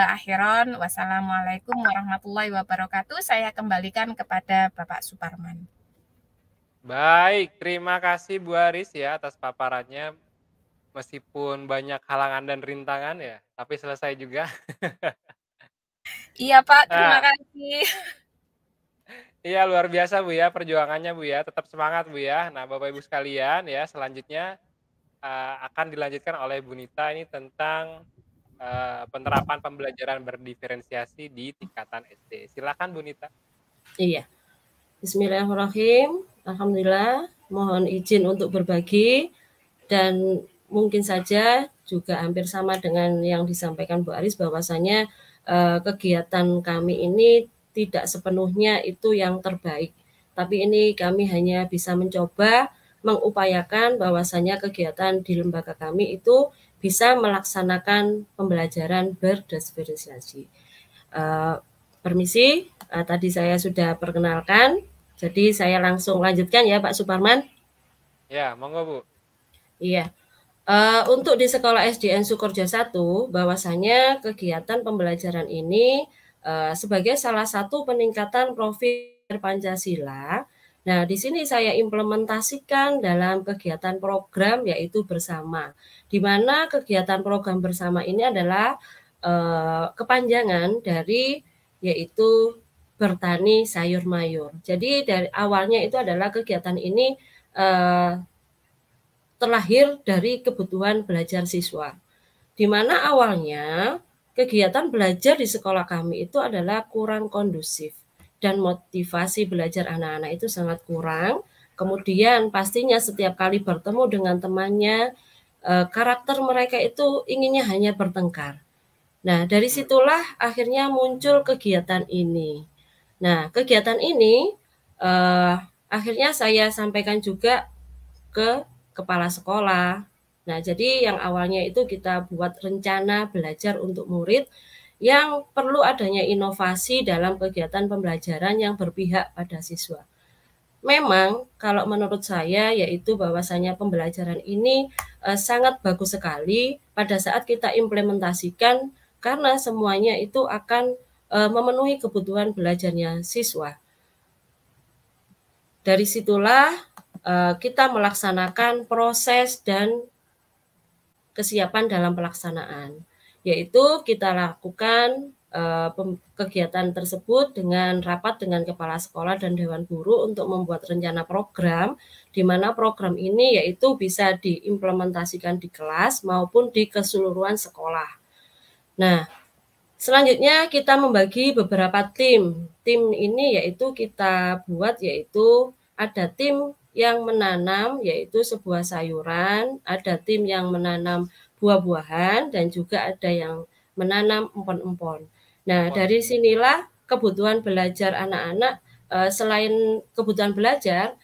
Akhiron, wassalamualaikum warahmatullahi wabarakatuh. Saya kembalikan kepada Bapak Suparman. Baik, terima kasih Bu Aris ya atas paparannya. Meskipun banyak halangan dan rintangan ya, tapi selesai juga. Iya Pak, terima Nah, kasih. iya luar biasa Bu ya perjuangannya Bu ya, tetap semangat Bu ya. Nah Bapak Ibu sekalian ya, selanjutnya akan dilanjutkan oleh Bu Nita ini tentang penerapan pembelajaran berdiferensiasi di tingkatan SD. Silakan Bu Nita. Iya. Bismillahirrahmanirrahim. Alhamdulillah, mohon izin untuk berbagi dan mungkin saja juga hampir sama dengan yang disampaikan Bu Aris bahwasanya kegiatan kami ini tidak sepenuhnya itu yang terbaik. Tapi ini kami hanya bisa mencoba mengupayakan bahwasanya kegiatan di lembaga kami itu bisa melaksanakan pembelajaran berdiferensiasi. Permisi, tadi saya sudah perkenalkan, jadi saya langsung lanjutkan ya Pak Suparman. Ya, monggo Bu. Iya. Untuk di sekolah SDN Sukorejo 1, bahwasanya kegiatan pembelajaran ini sebagai salah satu peningkatan profil Pancasila. Nah, di sini saya implementasikan dalam kegiatan program yaitu bersama. Di mana kegiatan program bersama ini adalah kepanjangan dari yaitu bertani sayur mayur. Jadi dari awalnya itu adalah kegiatan ini terlahir dari kebutuhan belajar siswa. Di mana awalnya kegiatan belajar di sekolah kami itu adalah kurang kondusif dan motivasi belajar anak-anak itu sangat kurang. Kemudian pastinya setiap kali bertemu dengan temannya, karakter mereka itu inginnya hanya bertengkar. Nah, dari situlah akhirnya muncul kegiatan ini. Nah, kegiatan ini akhirnya saya sampaikan juga ke kepala sekolah. Nah, jadi yang awalnya itu kita buat rencana belajar untuk murid yang perlu adanya inovasi dalam kegiatan pembelajaran yang berpihak pada siswa. Memang kalau menurut saya yaitu bahwasanya pembelajaran ini sangat bagus sekali pada saat kita implementasikan karena semuanya itu akan memenuhi kebutuhan belajarnya siswa. Dari situlah kita melaksanakan proses dan kesiapan dalam pelaksanaan, yaitu kita lakukan kegiatan tersebut dengan rapat dengan kepala sekolah dan dewan guru untuk membuat rencana program, di mana program ini yaitu bisa diimplementasikan di kelas maupun di keseluruhan sekolah. Nah, selanjutnya kita membagi beberapa tim. Tim ini yaitu kita buat yaitu ada tim yang menanam yaitu sebuah sayuran, ada tim yang menanam buah-buahan, dan juga ada yang menanam empon-empon. Nah, dari sinilah kebutuhan belajar anak-anak, selain kebutuhan belajar,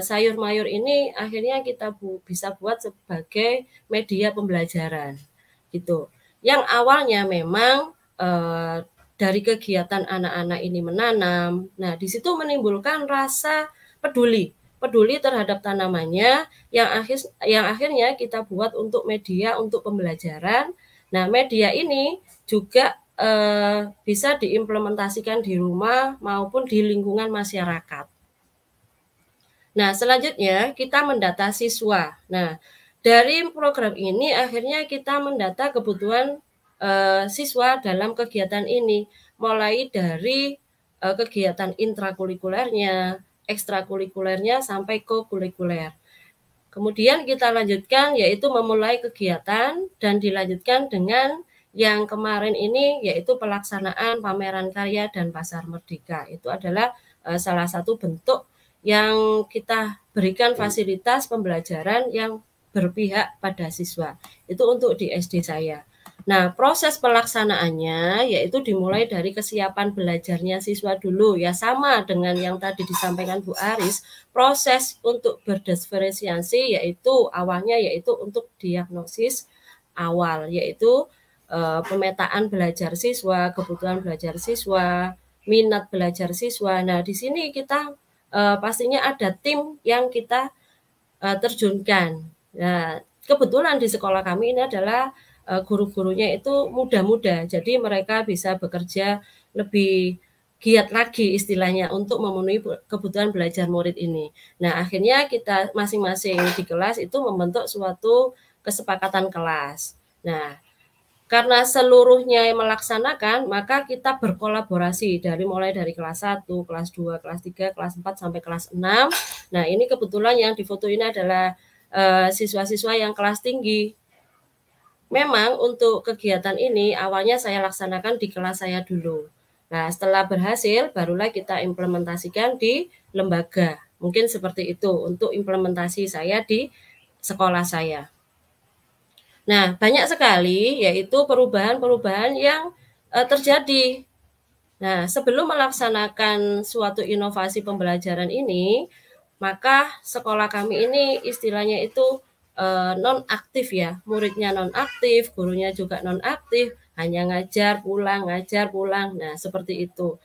sayur mayur ini akhirnya kita bisa buat sebagai media pembelajaran, gitu. Yang awalnya memang dari kegiatan anak-anak ini menanam, nah di situ menimbulkan rasa peduli terhadap tanamannya yang akhirnya kita buat untuk media untuk pembelajaran. Nah, media ini juga bisa diimplementasikan di rumah maupun di lingkungan masyarakat. Nah, selanjutnya kita mendata siswa. Nah, dari program ini akhirnya kita mendata kebutuhan siswa dalam kegiatan ini, mulai dari kegiatan intrakurikulernya, ekstrakurikulernya sampai kokurikuler. Kemudian kita lanjutkan yaitu memulai kegiatan dan dilanjutkan dengan yang kemarin ini yaitu pelaksanaan pameran karya dan pasar merdeka. Itu adalah salah satu bentuk yang kita berikan fasilitas pembelajaran yang berpihak pada siswa. Itu untuk di SD saya. Nah, proses pelaksanaannya yaitu dimulai dari kesiapan belajarnya siswa dulu. Ya, sama dengan yang tadi disampaikan Bu Aris, proses untuk berdiferensiasi yaitu awalnya yaitu untuk diagnosis awal, yaitu pemetaan belajar siswa, kebutuhan belajar siswa, minat belajar siswa. Nah, di sini kita pastinya ada tim yang kita terjunkan. Nah, kebetulan di sekolah kami ini adalah guru-gurunya itu muda-muda, jadi mereka bisa bekerja lebih giat lagi istilahnya untuk memenuhi kebutuhan belajar murid ini. Nah, akhirnya kita masing-masing di kelas itu membentuk suatu kesepakatan kelas. Nah, karena seluruhnya yang melaksanakan, maka kita berkolaborasi mulai dari kelas 1, kelas 2, kelas 3, kelas 4, sampai kelas 6. Nah, ini kebetulan yang difoto ini adalah siswa-siswa yang kelas tinggi. Memang untuk kegiatan ini awalnya saya laksanakan di kelas saya dulu. Nah, setelah berhasil, barulah kita implementasikan di lembaga. Mungkin seperti itu untuk implementasi saya di sekolah saya. Nah, banyak sekali yaitu perubahan-perubahan yang terjadi. Nah, sebelum melaksanakan suatu inovasi pembelajaran ini, maka sekolah kami ini istilahnya itu non-aktif ya. Muridnya non-aktif, gurunya juga non-aktif, hanya ngajar pulang. Nah, seperti itu.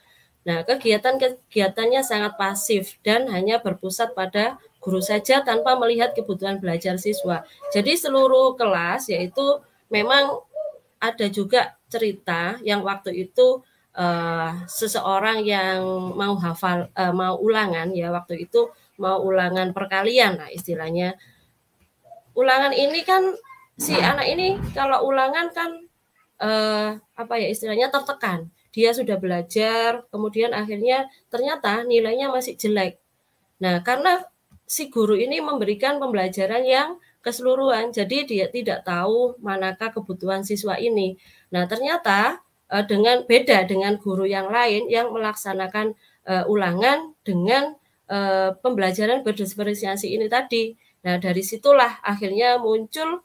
Nah, kegiatannya sangat pasif dan hanya berpusat pada guru saja tanpa melihat kebutuhan belajar siswa. Jadi seluruh kelas yaitu memang ada juga cerita yang waktu itu seseorang yang mau hafal, mau ulangan ya, waktu itu mau ulangan perkalian lah istilahnya. Ulangan ini kan si anak ini kalau ulangan kan apa ya istilahnya tertekan. Dia sudah belajar, kemudian akhirnya ternyata nilainya masih jelek. Nah, karena si guru ini memberikan pembelajaran yang keseluruhan, jadi dia tidak tahu manakah kebutuhan siswa ini. Nah, ternyata dengan beda dengan guru yang lain yang melaksanakan ulangan dengan pembelajaran berdiferensiasi ini tadi. Nah, dari situlah akhirnya muncul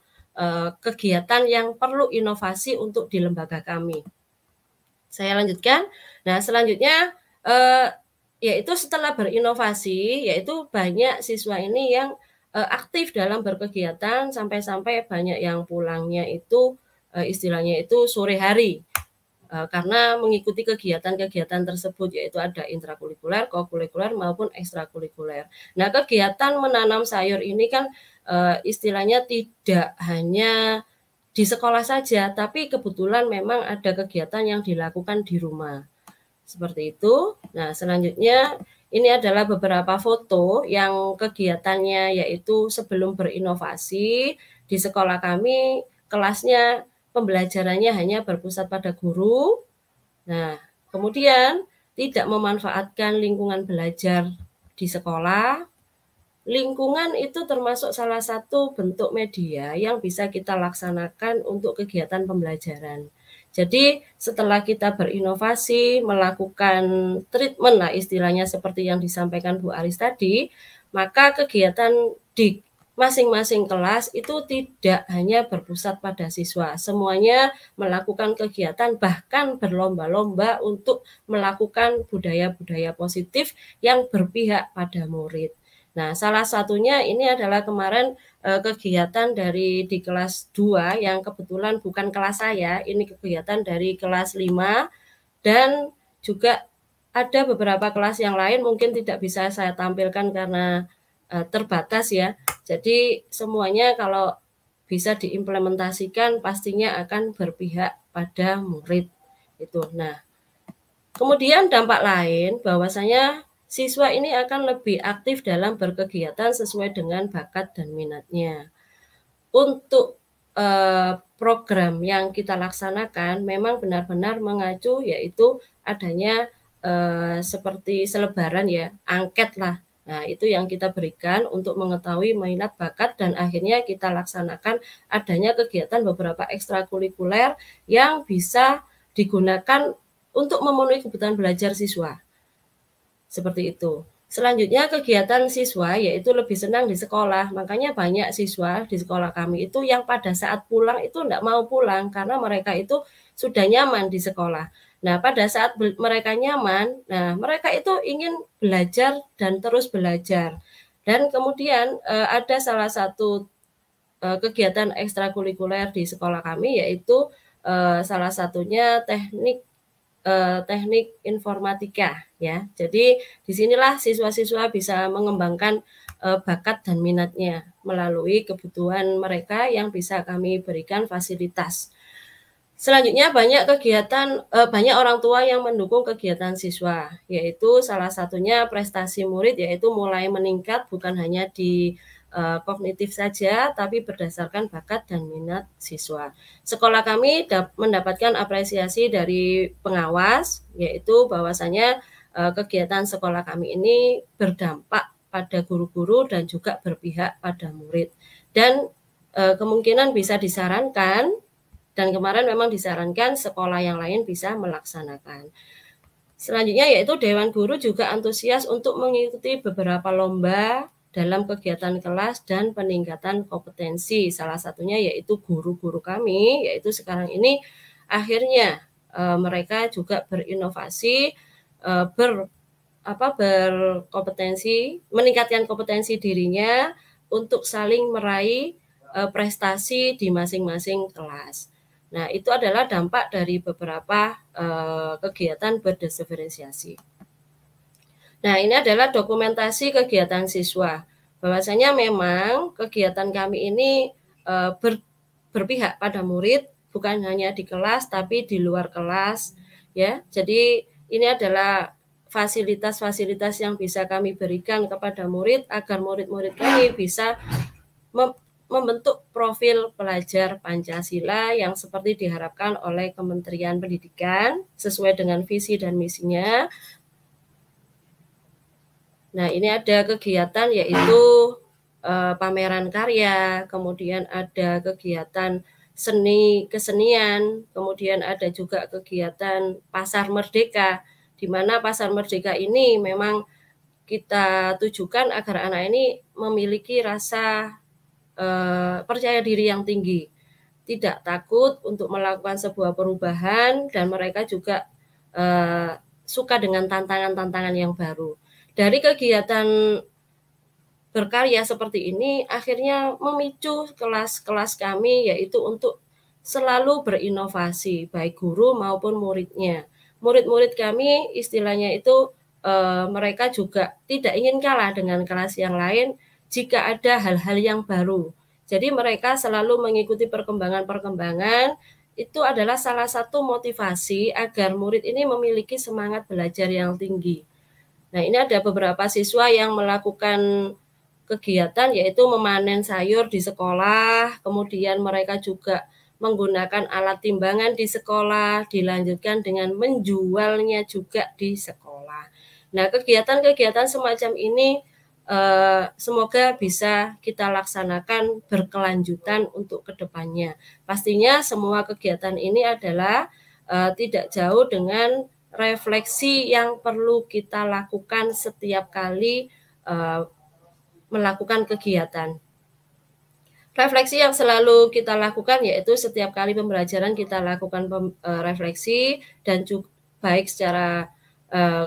kegiatan yang perlu inovasi untuk di lembaga kami. Saya lanjutkan. Nah, selanjutnya yaitu setelah berinovasi, yaitu banyak siswa ini yang aktif dalam berkegiatan sampai-sampai banyak yang pulangnya itu istilahnya itu sore hari. Karena mengikuti kegiatan-kegiatan tersebut, yaitu ada intrakurikuler, kokurikuler maupun ekstrakurikuler. Nah, kegiatan menanam sayur ini kan istilahnya tidak hanya di sekolah saja, tapi kebetulan memang ada kegiatan yang dilakukan di rumah. Seperti itu. Nah, selanjutnya ini adalah beberapa foto yang kegiatannya yaitu sebelum berinovasi di sekolah kami, kelasnya pembelajarannya hanya berpusat pada guru. Nah, kemudian tidak memanfaatkan lingkungan belajar di sekolah. Lingkungan itu termasuk salah satu bentuk media yang bisa kita laksanakan untuk kegiatan pembelajaran. Jadi setelah kita berinovasi, melakukan treatment lah istilahnya seperti yang disampaikan Bu Aris tadi, maka kegiatan di masing-masing kelas itu tidak hanya berpusat pada siswa. Semuanya melakukan kegiatan bahkan berlomba-lomba untuk melakukan budaya-budaya positif yang berpihak pada murid. Nah, salah satunya ini adalah kemarin kegiatan di kelas 2 yang kebetulan bukan kelas saya, ini kegiatan dari kelas 5 dan juga ada beberapa kelas yang lain mungkin tidak bisa saya tampilkan karena terbatas ya. Jadi semuanya kalau bisa diimplementasikan pastinya akan berpihak pada murid itu. Nah, kemudian dampak lain bahwasanya siswa ini akan lebih aktif dalam berkegiatan sesuai dengan bakat dan minatnya. Untuk program yang kita laksanakan memang benar-benar mengacu yaitu adanya seperti selebaran ya, angket lah. Nah, itu yang kita berikan untuk mengetahui minat bakat dan akhirnya kita laksanakan adanya kegiatan beberapa ekstrakurikuler yang bisa digunakan untuk memenuhi kebutuhan belajar siswa. Seperti itu. Selanjutnya kegiatan siswa yaitu lebih senang di sekolah. Makanya banyak siswa di sekolah kami itu yang pada saat pulang itu tidak mau pulang karena mereka itu sudah nyaman di sekolah. Nah, pada saat mereka nyaman, nah mereka itu ingin belajar dan terus belajar. Dan kemudian ada salah satu kegiatan ekstrakurikuler di sekolah kami yaitu salah satunya teknik informatika ya. Jadi disinilah siswa-siswa bisa mengembangkan bakat dan minatnya melalui kebutuhan mereka yang bisa kami berikan fasilitas. Selanjutnya banyak orang tua yang mendukung kegiatan siswa, yaitu salah satunya prestasi murid yaitu mulai meningkat bukan hanya di kognitif saja, tapi berdasarkan bakat dan minat siswa. Sekolah kami mendapatkan apresiasi dari pengawas, yaitu bahwasanya kegiatan sekolah kami ini berdampak pada guru-guru dan juga berpihak pada murid. Dan kemungkinan bisa disarankan, dan kemarin memang disarankan sekolah yang lain bisa melaksanakan. Selanjutnya yaitu Dewan Guru juga antusias untuk mengikuti beberapa lomba dalam kegiatan kelas dan peningkatan kompetensi. Salah satunya yaitu guru-guru kami, yaitu sekarang ini akhirnya mereka juga berinovasi, berkompetensi, meningkatkan kompetensi dirinya untuk saling meraih prestasi di masing-masing kelas. Nah, itu adalah dampak dari beberapa kegiatan berdiferensiasi. Nah, ini adalah dokumentasi kegiatan siswa. Bahwasanya memang kegiatan kami ini berpihak pada murid, bukan hanya di kelas tapi di luar kelas, ya. Jadi ini adalah fasilitas-fasilitas yang bisa kami berikan kepada murid agar murid-murid kami bisa membentuk profil pelajar Pancasila yang seperti diharapkan oleh Kementerian Pendidikan sesuai dengan visi dan misinya. Nah, ini ada kegiatan yaitu pameran karya, kemudian ada kegiatan kesenian, kemudian ada juga kegiatan Pasar Merdeka, di mana Pasar Merdeka ini memang kita tujukan agar anak ini memiliki rasa percaya diri yang tinggi, tidak takut untuk melakukan sebuah perubahan, dan mereka juga suka dengan tantangan-tantangan yang baru. Dari kegiatan berkarya seperti ini akhirnya memicu kelas-kelas kami yaitu untuk selalu berinovasi, baik guru maupun muridnya. Murid-murid kami istilahnya itu mereka juga tidak ingin kalah dengan kelas yang lain jika ada hal-hal yang baru. Jadi mereka selalu mengikuti perkembangan-perkembangan. Itu adalah salah satu motivasi agar murid ini memiliki semangat belajar yang tinggi. Nah, ini ada beberapa siswa yang melakukan kegiatan yaitu memanen sayur di sekolah, kemudian mereka juga menggunakan alat timbangan di sekolah, dilanjutkan dengan menjualnya juga di sekolah. Nah, kegiatan-kegiatan semacam ini semoga bisa kita laksanakan berkelanjutan untuk kedepannya. Pastinya semua kegiatan ini adalah tidak jauh dengan refleksi yang perlu kita lakukan setiap kali melakukan kegiatan. Refleksi yang selalu kita lakukan yaitu setiap kali pembelajaran kita lakukan refleksi, dan juga baik secara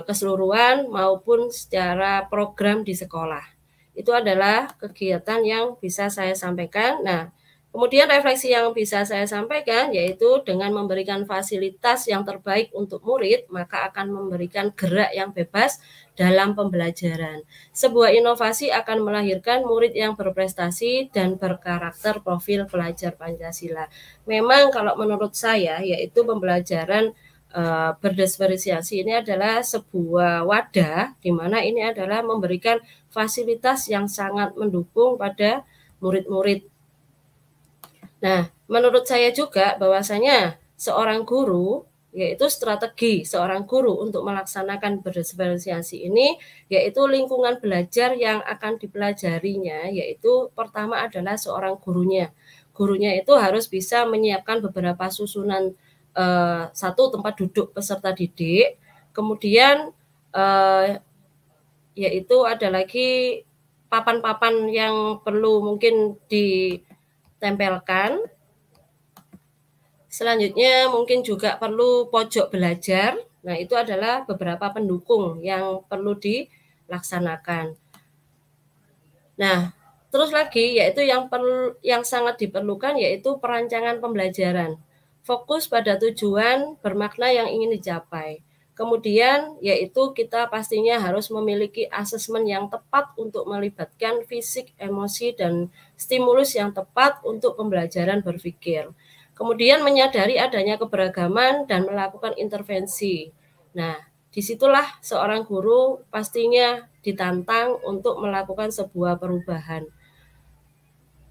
keseluruhan maupun secara program di sekolah. Itu adalah kegiatan yang bisa saya sampaikan. Nah, kemudian refleksi yang bisa saya sampaikan yaitu dengan memberikan fasilitas yang terbaik untuk murid, maka akan memberikan gerak yang bebas dalam pembelajaran. Sebuah inovasi akan melahirkan murid yang berprestasi dan berkarakter profil pelajar Pancasila. Memang kalau menurut saya yaitu pembelajaran berdiferensiasi ini adalah sebuah wadah di mana ini adalah memberikan fasilitas yang sangat mendukung pada murid-murid. Nah, menurut saya juga bahwasanya seorang guru, yaitu strategi seorang guru untuk melaksanakan berdiferensiasi ini, yaitu lingkungan belajar yang akan dipelajarinya, yaitu pertama adalah seorang gurunya. Gurunya itu harus bisa menyiapkan beberapa susunan, satu tempat duduk peserta didik, kemudian yaitu ada lagi papan-papan yang perlu mungkin ditempelkan. Selanjutnya mungkin juga perlu pojok belajar. Nah, itu adalah beberapa pendukung yang perlu dilaksanakan. Nah, terus lagi yaitu yang sangat diperlukan yaitu perancangan pembelajaran. fokus pada tujuan bermakna yang ingin dicapai. Kemudian yaitu kita pastinya harus memiliki asesmen yang tepat untuk melibatkan fisik, emosi, dan stimulus yang tepat untuk pembelajaran berpikir. Kemudian menyadari adanya keberagaman dan melakukan intervensi. Nah, disitulah seorang guru pastinya ditantang untuk melakukan sebuah perubahan.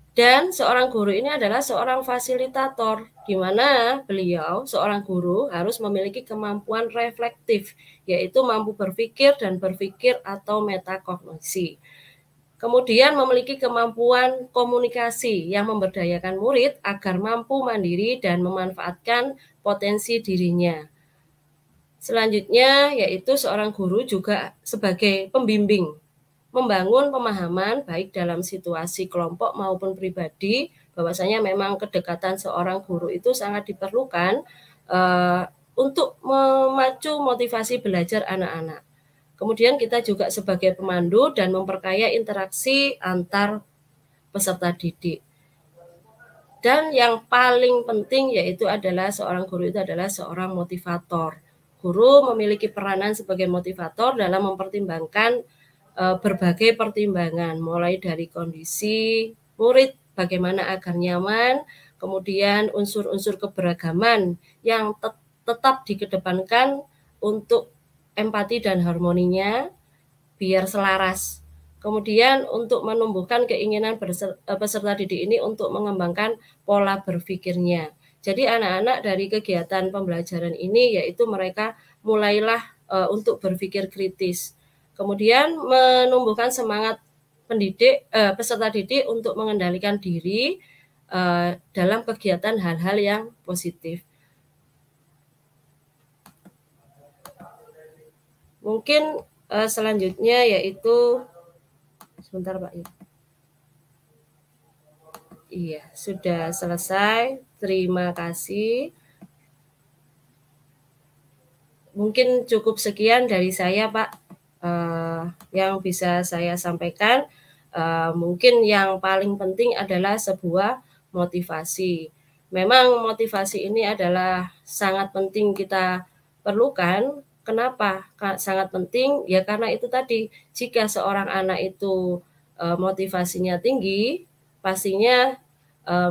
Dan seorang guru ini adalah seorang fasilitator, di mana beliau, seorang guru, harus memiliki kemampuan reflektif, yaitu mampu berpikir dan berpikir atau metakognisi. Kemudian memiliki kemampuan komunikasi yang memberdayakan murid agar mampu mandiri dan memanfaatkan potensi dirinya. Selanjutnya, yaitu seorang guru juga sebagai pembimbing, membangun pemahaman baik dalam situasi kelompok maupun pribadi, bahwasanya memang kedekatan seorang guru itu sangat diperlukan untuk memacu motivasi belajar anak-anak. Kemudian kita juga sebagai pemandu dan memperkaya interaksi antar peserta didik. Dan yang paling penting yaitu adalah seorang guru itu adalah seorang motivator. Guru memiliki peranan sebagai motivator dalam mempertimbangkan berbagai pertimbangan, mulai dari kondisi murid, bagaimana agar nyaman, kemudian unsur-unsur keberagaman yang tetap dikedepankan untuk empati dan harmoninya, biar selaras. Kemudian untuk menumbuhkan keinginan peserta didik ini untuk mengembangkan pola berpikirnya. Jadi anak-anak dari kegiatan pembelajaran ini yaitu mereka mulailah untuk berpikir kritis. Kemudian menumbuhkan semangat peserta didik untuk mengendalikan diri dalam kegiatan hal-hal yang positif. Mungkin selanjutnya yaitu sebentar Pak. Iya, sudah selesai. Terima kasih. Mungkin cukup sekian dari saya Pak. Yang bisa saya sampaikan, mungkin yang paling penting adalah sebuah motivasi. Memang motivasi ini adalah sangat penting kita perlukan. Kenapa sangat penting? Ya karena itu tadi, jika seorang anak itu motivasinya tinggi, pastinya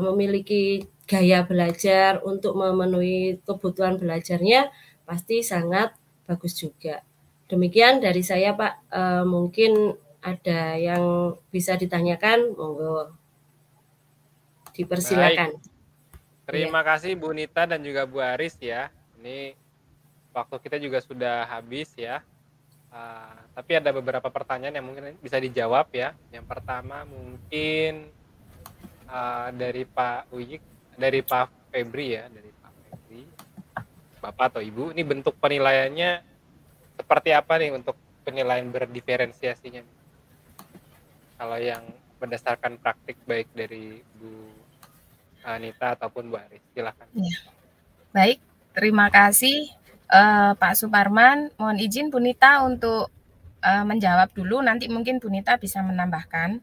memiliki gaya belajar untuk memenuhi kebutuhan belajarnya pasti sangat bagus juga. Demikian dari saya Pak, mungkin ada yang bisa ditanyakan, monggo dipersilakan. Baik. Terima kasih Bu Nita dan juga Bu Aris ya. Ini waktu kita juga sudah habis ya. Tapi ada beberapa pertanyaan yang mungkin bisa dijawab ya. Yang pertama mungkin dari Pak Uyik, dari Pak Febri ya, dari Pak Febri. Bapak atau Ibu, ini bentuk penilaiannya seperti apa nih untuk penilaian berdiferensiasinya? Kalau yang berdasarkan praktik baik dari Bu Anita ataupun Bu Aris, silakan. Ya. Baik, terima kasih Pak Suparman. Mohon izin Bu Nita untuk menjawab dulu, nanti mungkin Bu Nita bisa menambahkan.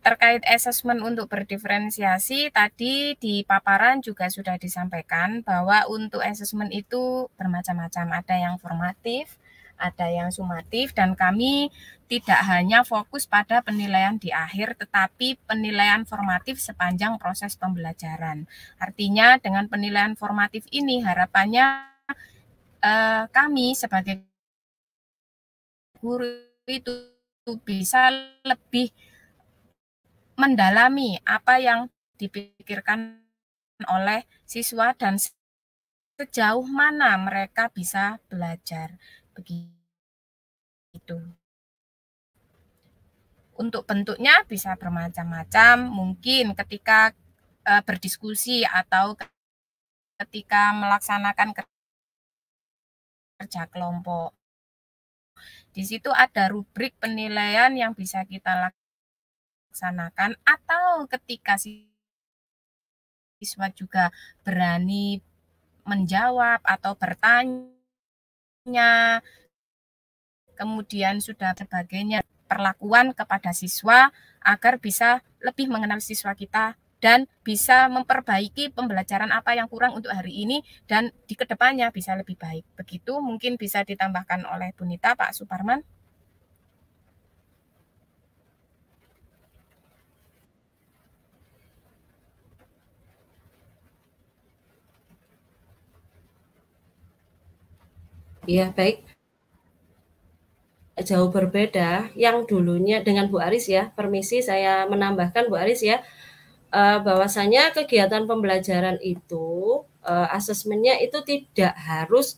Terkait asesmen untuk berdiferensiasi, tadi di paparan juga sudah disampaikan bahwa untuk asesmen itu bermacam-macam, ada yang formatif, ada yang sumatif, dan kami tidak hanya fokus pada penilaian di akhir, tetapi penilaian formatif sepanjang proses pembelajaran. Artinya dengan penilaian formatif ini harapannya kami sebagai guru itu bisa lebih mendalami apa yang dipikirkan oleh siswa dan sejauh mana mereka bisa belajar. Begitu. Untuk bentuknya bisa bermacam-macam, mungkin ketika berdiskusi atau ketika melaksanakan kerja kelompok. Di situ ada rubrik penilaian yang bisa kita laksanakan, atau ketika siswa juga berani menjawab atau bertanya, kemudian sudah sebagainya, perlakuan kepada siswa agar bisa lebih mengenal siswa kita dan bisa memperbaiki pembelajaran apa yang kurang untuk hari ini dan di kedepannya bisa lebih baik. Begitu mungkin bisa ditambahkan oleh Bu Nita, Pak Suparman. Iya, baik. Jauh berbeda yang dulunya dengan Bu Aris ya. Permisi saya menambahkan Bu Aris ya. Bahwasanya kegiatan pembelajaran itu asesmennya itu tidak harus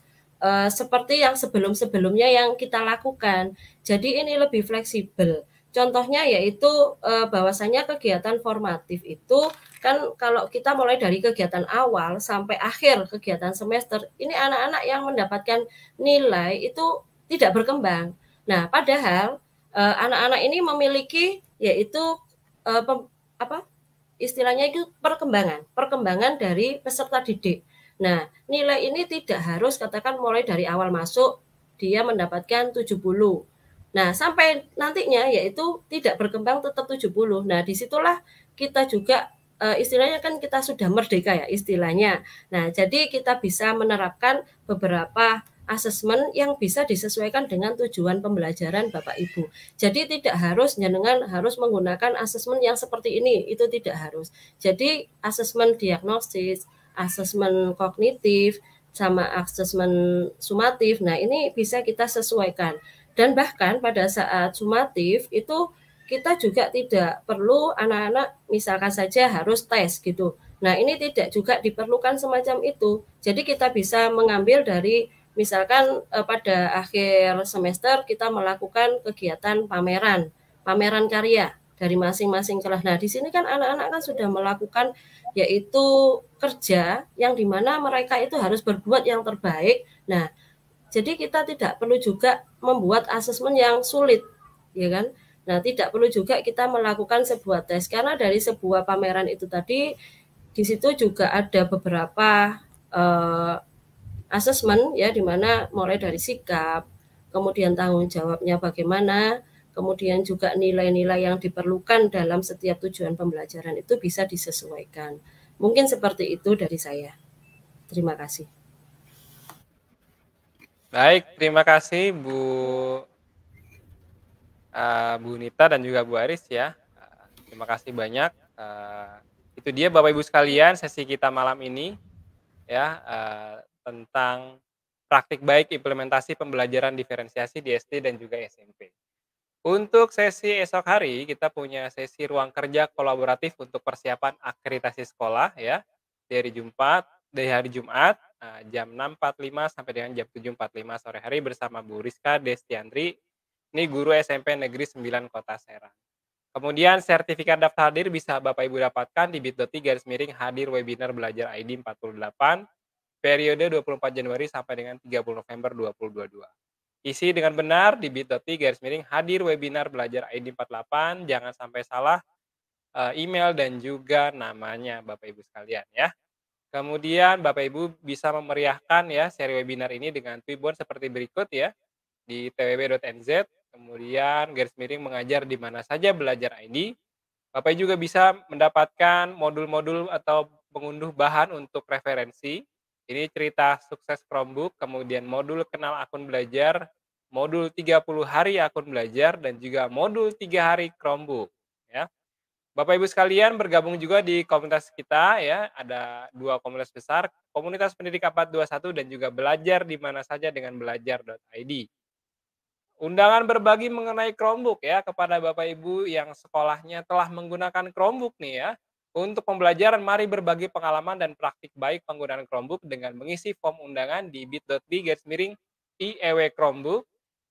seperti yang sebelum-sebelumnya yang kita lakukan. Jadi ini lebih fleksibel. Contohnya yaitu bahwasanya kegiatan formatif itu kan kalau kita mulai dari kegiatan awal sampai akhir kegiatan semester, ini anak-anak yang mendapatkan nilai itu tidak berkembang. Nah, padahal anak-anak ini memiliki yaitu istilahnya itu perkembangan dari peserta didik. Nah, nilai ini tidak harus katakan mulai dari awal masuk dia mendapatkan 70. Nah, sampai nantinya yaitu tidak berkembang tetap 70. Nah, disitulah kita juga istilahnya kan kita sudah merdeka ya istilahnya. Nah, jadi kita bisa menerapkan beberapa asesmen yang bisa disesuaikan dengan tujuan pembelajaran Bapak Ibu. Jadi tidak harus jenengan harus menggunakan asesmen yang seperti ini, itu tidak harus. Jadi asesmen diagnosis, asesmen kognitif, sama asesmen sumatif, nah ini bisa kita sesuaikan. Dan bahkan pada saat sumatif itu kita juga tidak perlu anak-anak misalkan saja harus tes gitu. Nah ini tidak juga diperlukan semacam itu. Jadi kita bisa mengambil dari misalkan pada akhir semester kita melakukan kegiatan pameran karya dari masing-masing kelas. Nah, di sini kan anak-anak kan sudah melakukan yaitu kerja yang dimana mereka itu harus berbuat yang terbaik. Nah, jadi kita tidak perlu juga membuat asesmen yang sulit, ya kan? Nah, tidak perlu juga kita melakukan sebuah tes karena dari sebuah pameran itu tadi di situ juga ada beberapa asesmen ya di mana mulai dari sikap, kemudian tanggung jawabnya bagaimana, kemudian juga nilai-nilai yang diperlukan dalam setiap tujuan pembelajaran itu bisa disesuaikan. Mungkin seperti itu dari saya. Terima kasih. Baik, terima kasih Bu Nita dan juga Bu Aris ya. Terima kasih banyak. Itu dia Bapak Ibu sekalian sesi kita malam ini ya tentang praktik baik implementasi pembelajaran diferensiasi di SD dan juga SMP. Untuk sesi esok hari kita punya sesi ruang kerja kolaboratif untuk persiapan akreditasi sekolah ya dari hari Jumat jam 6.45 sampai dengan jam 7.45 sore hari bersama Bu Rizka Destiandri, ini guru SMP Negeri 9 Kota Serang. Kemudian sertifikat daftar hadir bisa Bapak Ibu dapatkan di bit.ly/hadir webinar belajar ID 48 periode 24 Januari sampai dengan 30 November 2022. Isi dengan benar di bit.ly/hadir webinar belajar ID 48, jangan sampai salah email dan juga namanya Bapak Ibu sekalian ya. Kemudian Bapak Ibu bisa memeriahkan ya seri webinar ini dengan Twibbon seperti berikut ya di twb.nz, kemudian _mengajar di mana saja belajar ID. Bapak juga bisa mendapatkan modul-modul atau mengunduh bahan untuk referensi. Ini cerita sukses Chromebook, kemudian modul kenal akun belajar, modul 30 hari akun belajar, dan juga modul 3 hari Chromebook. Ya. Bapak Ibu sekalian bergabung juga di komunitas kita ya, ada 2 komunitas besar, Komunitas Pendidik 421 dan juga Belajar di Mana Saja dengan belajar.id. Undangan berbagi mengenai Chromebook ya kepada Bapak Ibu yang sekolahnya telah menggunakan Chromebook nih ya. Untuk pembelajaran mari berbagi pengalaman dan praktik baik penggunaan Chromebook dengan mengisi form undangan di bit.ly/IEW Chromebook.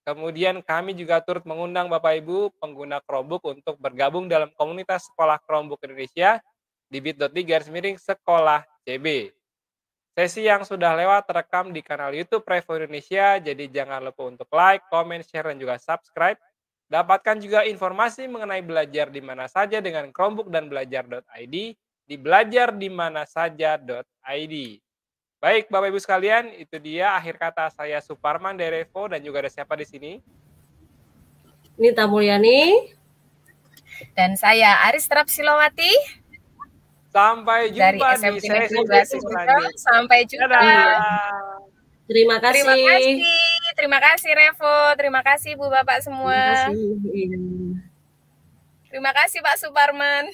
Kemudian kami juga turut mengundang Bapak Ibu pengguna Chromebook untuk bergabung dalam komunitas sekolah Chromebook Indonesia di bit.ly/sekolah CB. Sesi yang sudah lewat terekam di kanal YouTube Revo Indonesia, jadi jangan lupa untuk like, comment, share, dan juga subscribe. Dapatkan juga informasi mengenai belajar di mana saja dengan Chromebook dan belajar.id di belajar-dimana-saja.id. Baik, Bapak Ibu sekalian, itu dia akhir kata saya Suparman dari Revo dan juga ada siapa di sini? Nita Mulyani. Dan saya Aris Rapsilowati. Sampai dari jumpa di SMP sesi Negeri 2 sesi Sumedang. selanjutnya. Sampai jumpa. Dadah. Terima kasih. Terima kasih Revo, terima kasih Bu Bapak semua. Terima kasih. Terima kasih Pak Suparman.